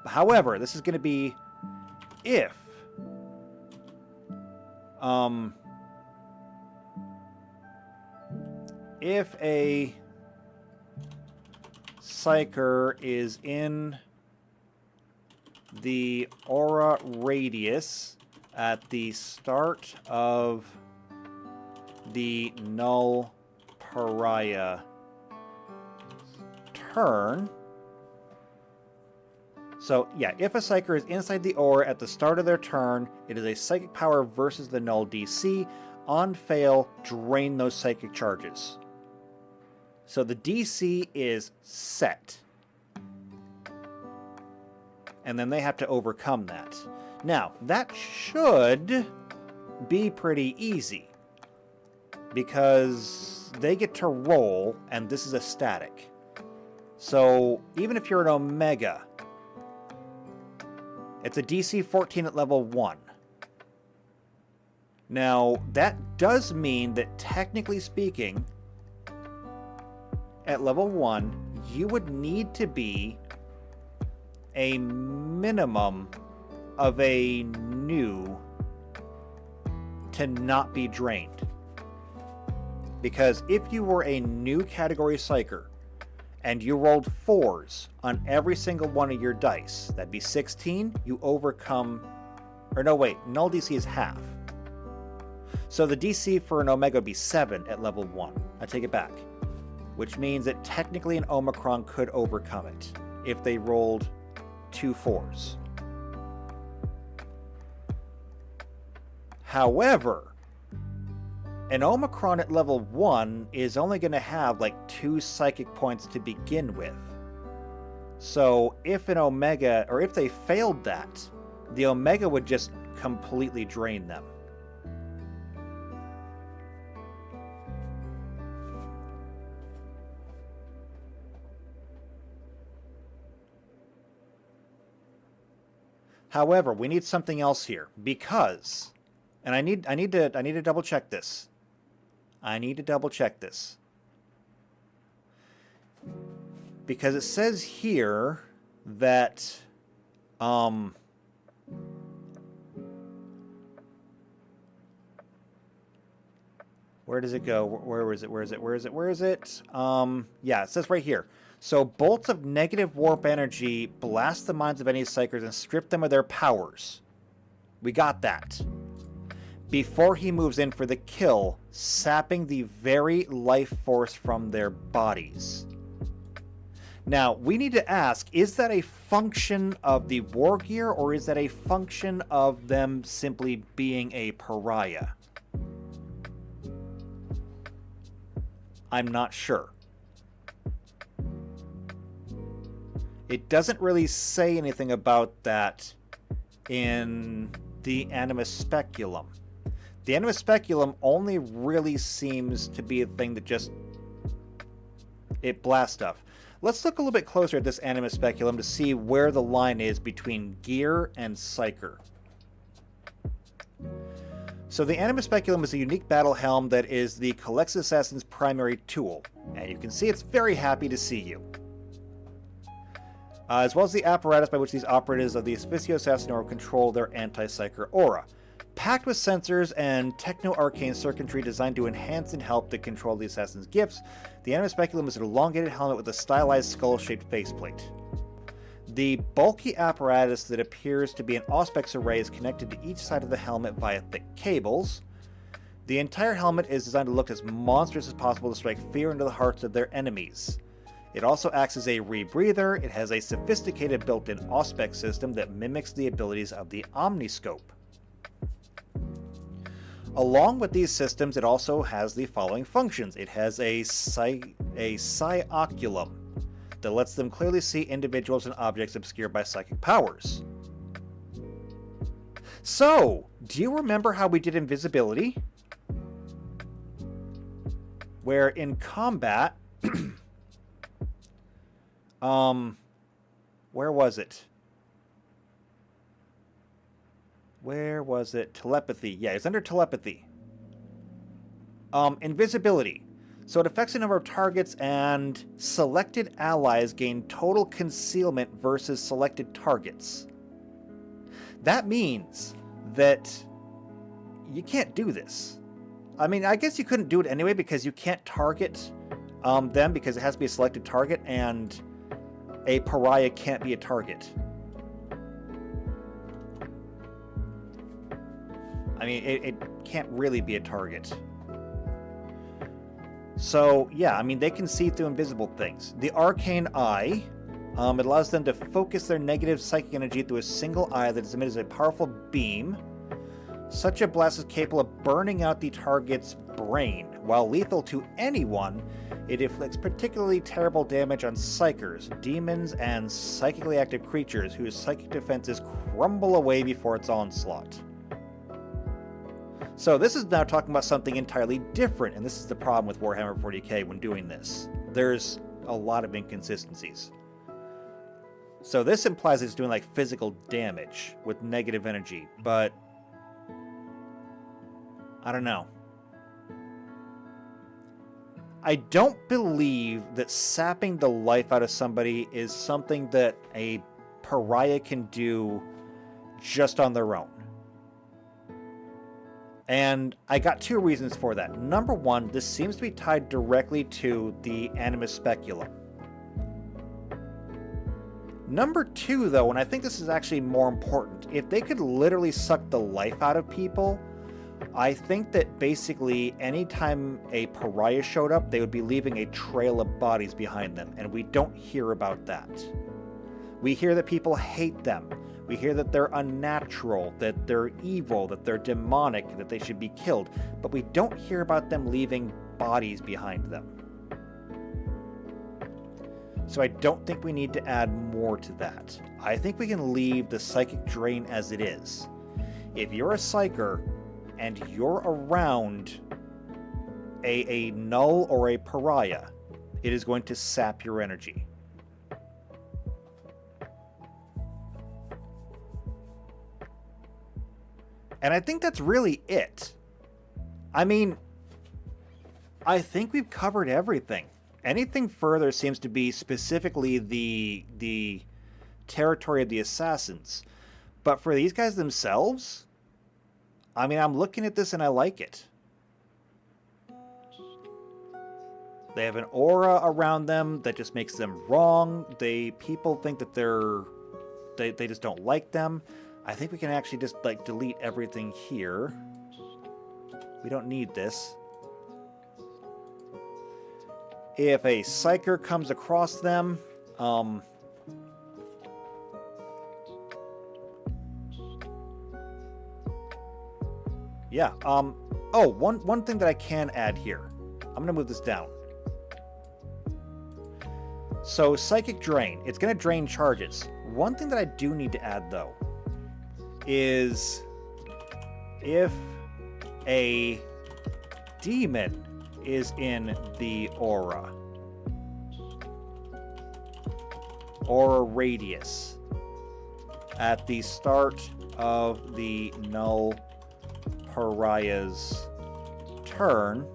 However, this is going to be if a Psyker is in the aura radius at the start of the null pariah turn. So, yeah, if a Psyker is inside the aura at the start of their turn, it is a psychic power versus the null DC. On fail, drain those psychic charges. So the DC is set. And then they have to overcome that. Now, that should be pretty easy, because they get to roll, and this is a static. So, even if you're an Omega, it's a DC 14 at level 1. Now, that does mean that, technically speaking, at level 1, you would need to be a minimum of a new to not be drained. Because if you were a new category Psyker and you rolled 4s on every single one of your dice, that'd be 16, you overcome... Or no, wait, null DC is half. So the DC for an Omega would be 7 at level 1. I take it back. Which means that technically an Omicron could overcome it if they rolled 2 4s. However, an Omicron at level 1 is only going to have like 2 psychic points to begin with. So if an Omega, or if they failed that, the Omega would just completely drain them. However, we need something else here because, and I need to double check this. I need to double check this. Because it says here that where does it go? Where is it? Yeah, it says right here. So bolts of negative warp energy blast the minds of any Psykers and strip them of their powers. We got that. Before he moves in for the kill, sapping the very life force from their bodies. Now, we need to ask, is that a function of the war gear, or is that a function of them simply being a pariah? I'm not sure. It doesn't really say anything about that in the Animus Speculum. The Animus Speculum only really seems to be a thing that just... it blasts stuff. Let's look a little bit closer at this Animus Speculum to see where the line is between gear and Psyker. So the Animus Speculum is a unique battle helm that is the Collects Assassin's primary tool. And you can see it's very happy to see you. As well as the apparatus by which these operatives of the Officio Assassinorum control their anti-Psyker aura. Packed with sensors and techno-arcane circuitry designed to enhance and help to control the assassin's gifts, the Animus Speculum is an elongated helmet with a stylized skull-shaped faceplate. The bulky apparatus that appears to be an Auspex array is connected to each side of the helmet via thick cables. The entire helmet is designed to look as monstrous as possible to strike fear into the hearts of their enemies. It also acts as a rebreather. It has a sophisticated built-in Auspex system that mimics the abilities of the Omniscope. Along with these systems, it also has the following functions. It has a Psyoculum that lets them clearly see individuals and objects obscured by psychic powers. So, do you remember how we did invisibility? Where in combat... where was it? Where was it? Telepathy. Yeah, it's under telepathy. Invisibility. So it affects a number of targets, and selected allies gain total concealment versus selected targets. That means that you can't do this. I mean, I guess you couldn't do it anyway because you can't target them because it has to be a selected target, and a pariah can't be a target. I mean, it can't really be a target. So, yeah, I mean, they can see through invisible things. The Arcane Eye, it allows them to focus their negative psychic energy through a single eye that is emitted as a powerful beam. Such a blast is capable of burning out the target's brain. While lethal to anyone, it inflicts particularly terrible damage on Psykers, demons, and psychically active creatures whose psychic defenses crumble away before its onslaught. So this is now talking about something entirely different, and this is the problem with Warhammer 40k when doing this. There's a lot of inconsistencies. So this implies it's doing like physical damage with negative energy, but I don't know. I don't believe that sapping the life out of somebody is something that a pariah can do just on their own. And I got two reasons for that. Number one, this seems to be tied directly to the Animus Speculum. Number two, though, and I think this is actually more important, if they could literally suck the life out of people, I think that basically anytime a pariah showed up, they would be leaving a trail of bodies behind them, and we don't hear about that. We hear that people hate them. We hear that they're unnatural, that they're evil, that they're demonic, that they should be killed, but we don't hear about them leaving bodies behind them. So I don't think we need to add more to that. I think we can leave the psychic drain as it is. If you're a psyker and you're around a null or a pariah, it is going to sap your energy. And I think that's really it. I mean, I think we've covered everything. Anything further seems to be specifically the territory of the assassins. But for these guys themselves, I mean, I'm looking at this and I like it. They have an aura around them that just makes them wrong. People think that they just don't like them. I think we can actually just like delete everything here. We don't need this. If a psyker comes across them, yeah. Oh, one thing that I can add here. I'm gonna move this down. So psychic drain. It's gonna drain charges. One thing that I do need to add though is if a demon is in the aura or a radius at the start of the null pariah's turn,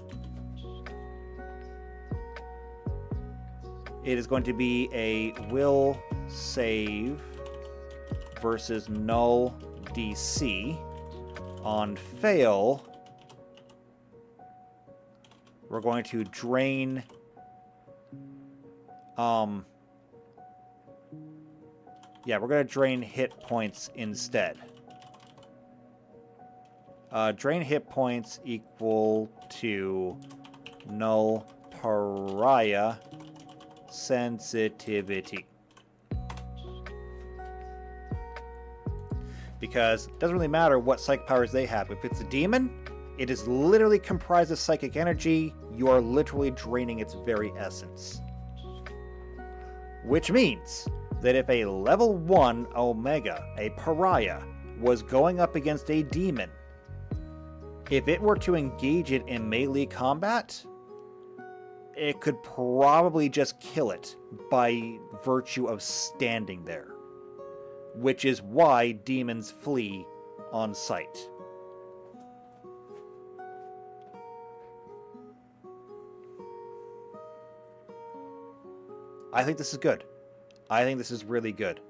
it is going to be a will save versus null DC. On fail, we're going to drain we're going to drain hit points instead. Drain hit points equal to null pariah sensitivity. Because it doesn't really matter what psychic powers they have. If it's a demon, it is literally comprised of psychic energy. You are literally draining its very essence. Which means that if a level 1 Omega, a pariah, was going up against a demon, if it were to engage it in melee combat, it could probably just kill it by virtue of standing there. Which is why demons flee on sight. I think this is good. I think this is really good.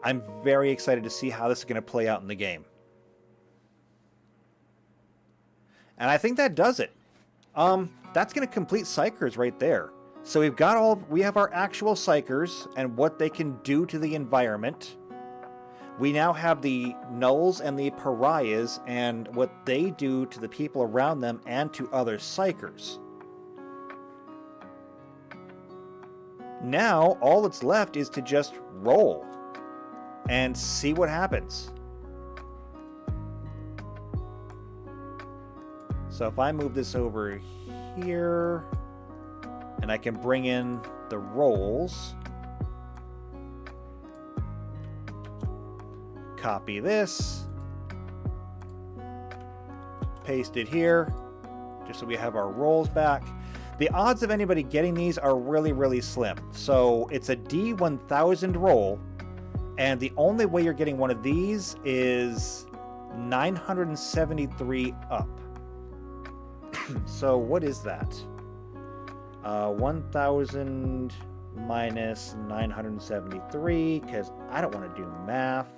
I'm very excited to see how this is going to play out in the game. And I think that does it. That's going to complete Psykers right there. So we have our actual Psykers and what they can do to the environment. We now have the Nulls and the Pariahs and what they do to the people around them and to other Psykers. Now, all that's left is to just roll and see what happens. So if I move this over here, and I can bring in the rolls. Copy this, paste it here, just so we have our rolls back. The odds of anybody getting these are really, really slim. So it's a D1000 roll, and the only way you're getting one of these is 973 up. So what is that? 1000 minus 973, because I don't want to do math.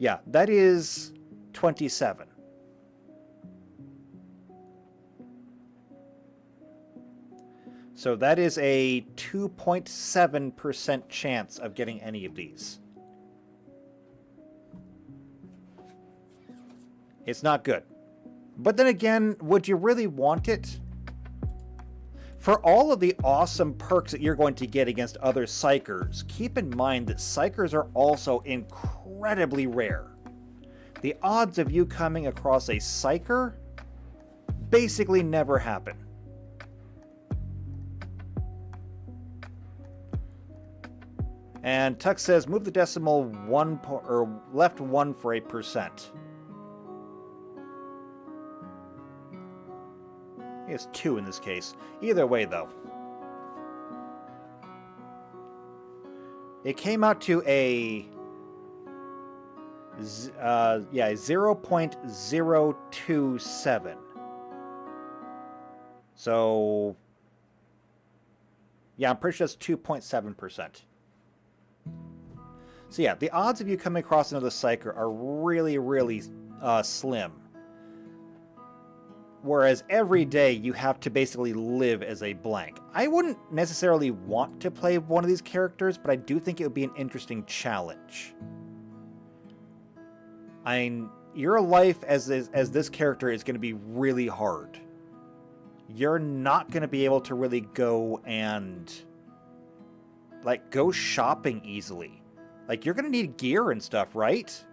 Yeah, that is 27. So that is a 2.7% chance of getting any of these. It's not good. But then again, would you really want it? For all of the awesome perks that you're going to get against other Psykers, keep in mind that Psykers are also incredibly rare. The odds of you coming across a Psyker basically never happen. And Tuck says, move the decimal left 1 for a percent. It's 2 in this case. Either way, though. It came out to a 0.027. So, yeah, I'm pretty sure that's 2.7%. So yeah, the odds of you coming across another Psyker are really, really slim. Whereas every day you have to basically live as a blank. I wouldn't necessarily want to play one of these characters, but I do think it would be an interesting challenge. I mean, your life as this character is going to be really hard. You're not going to be able to really go and go shopping easily. You're going to need gear and stuff, right?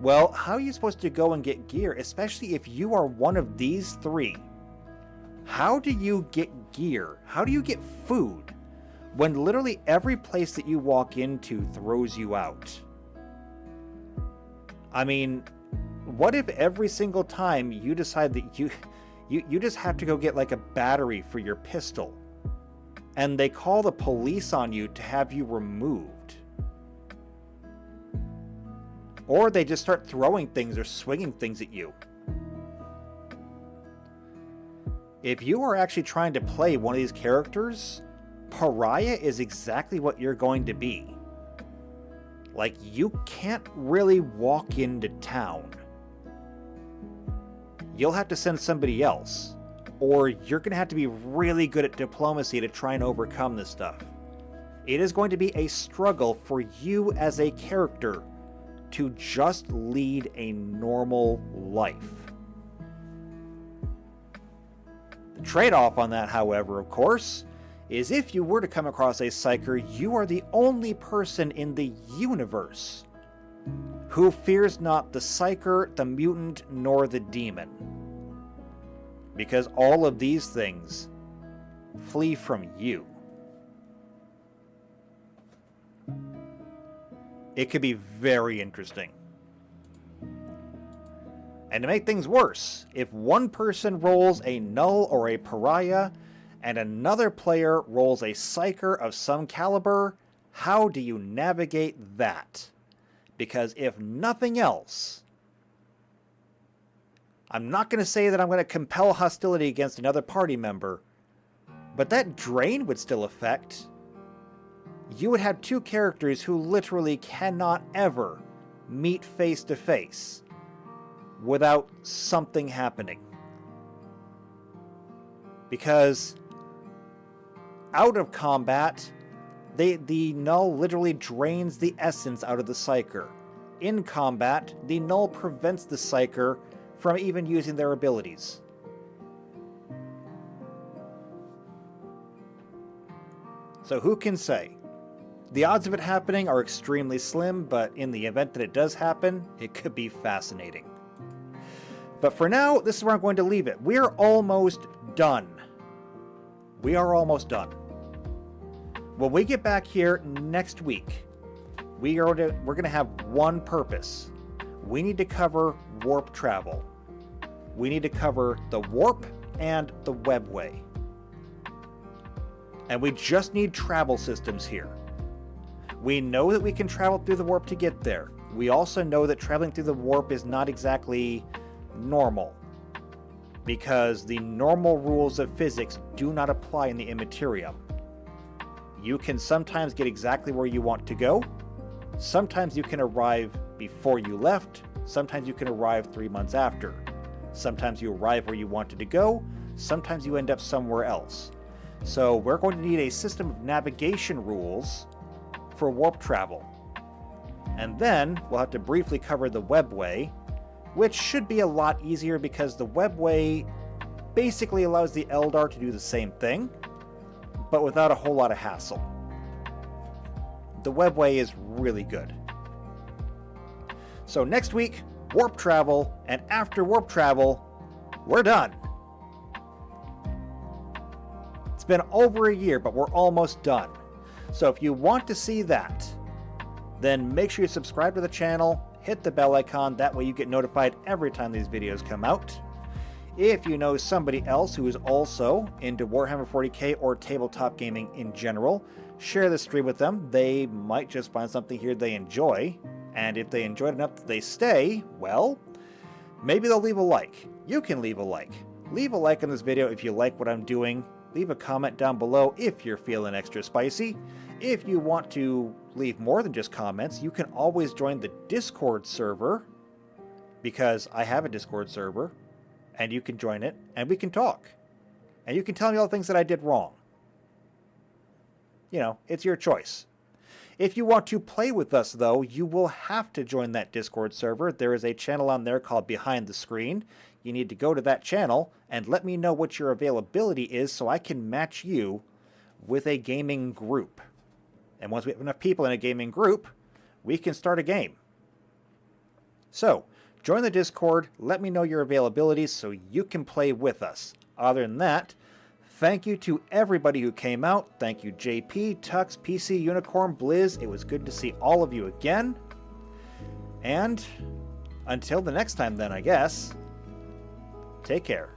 Well, how are you supposed to go and get gear, especially if you are one of these 3? How do you get gear? How do you get food when literally every place that you walk into throws you out? I mean, what if every single time you decide that you just have to go get a battery for your pistol, and they call the police on you to have you removed? Or they just start throwing things or swinging things at you. If you are actually trying to play one of these characters, Pariah is exactly what you're going to be. You can't really walk into town. You'll have to send somebody else. Or you're going to have to be really good at diplomacy to try and overcome this stuff. It is going to be a struggle for you as a character to just lead a normal life. The trade-off on that, however, of course, is if you were to come across a Psyker, you are the only person in the universe who fears not the Psyker, the mutant, nor the demon. Because all of these things flee from you. It could be very interesting. And to make things worse, if one person rolls a null or a pariah, and another player rolls a Psyker of some caliber, how do you navigate that? Because if nothing else, I'm not going to say that I'm going to compel hostility against another party member, but that drain would still affect. You would have 2 characters who literally cannot ever meet face to face without something happening. Because out of combat, the null literally drains the essence out of the Psyker. In combat, the null prevents the Psyker from even using their abilities. So who can say? The odds of it happening are extremely slim, but in the event that it does happen, it could be fascinating. But for now, this is where I'm going to leave it. We're almost done. We are almost done. When we get back here next week, we're going to have one purpose. We need to cover warp travel. We need to cover the warp and the webway. And we just need travel systems here. We know that we can travel through the warp to get there. We also know that traveling through the warp is not exactly normal, because the normal rules of physics do not apply in the Immaterium. You can sometimes get exactly where you want to go. Sometimes you can arrive before you left. Sometimes you can arrive 3 months after. Sometimes you arrive where you wanted to go. Sometimes you end up somewhere else. So we're going to need a system of navigation rules for warp travel. And then we'll have to briefly cover the webway, which should be a lot easier because the webway basically allows the Eldar to do the same thing, but without a whole lot of hassle. The webway is really good. So next week, warp travel, and after warp travel, we're done. It's been over a year, but we're almost done. So if you want to see that, then make sure you subscribe to the channel, hit the bell icon, that way you get notified every time these videos come out. If you know somebody else who is also into Warhammer 40k or tabletop gaming in general, share the stream with them. They might just find something here they enjoy, and if they enjoyed enough that they stay, well, maybe they'll leave a like. You can leave a like. Leave a like on this video if you like what I'm doing. Leave a comment down below if you're feeling extra spicy. If you want to leave more than just comments, you can always join the Discord server, because I have a Discord server, and you can join it, and we can talk. And you can tell me all the things that I did wrong. You know, it's your choice. If you want to play with us, though, you will have to join that Discord server. There is a channel on there called Behind the Screen. You need to go to that channel and let me know what your availability is so I can match you with a gaming group. And once we have enough people in a gaming group, we can start a game. So, join the Discord, let me know your availability so you can play with us. Other than that, thank you to everybody who came out. Thank you JP, Tux, PC, Unicorn, Blizz. It was good to see all of you again. And until the next time then, I guess, take care.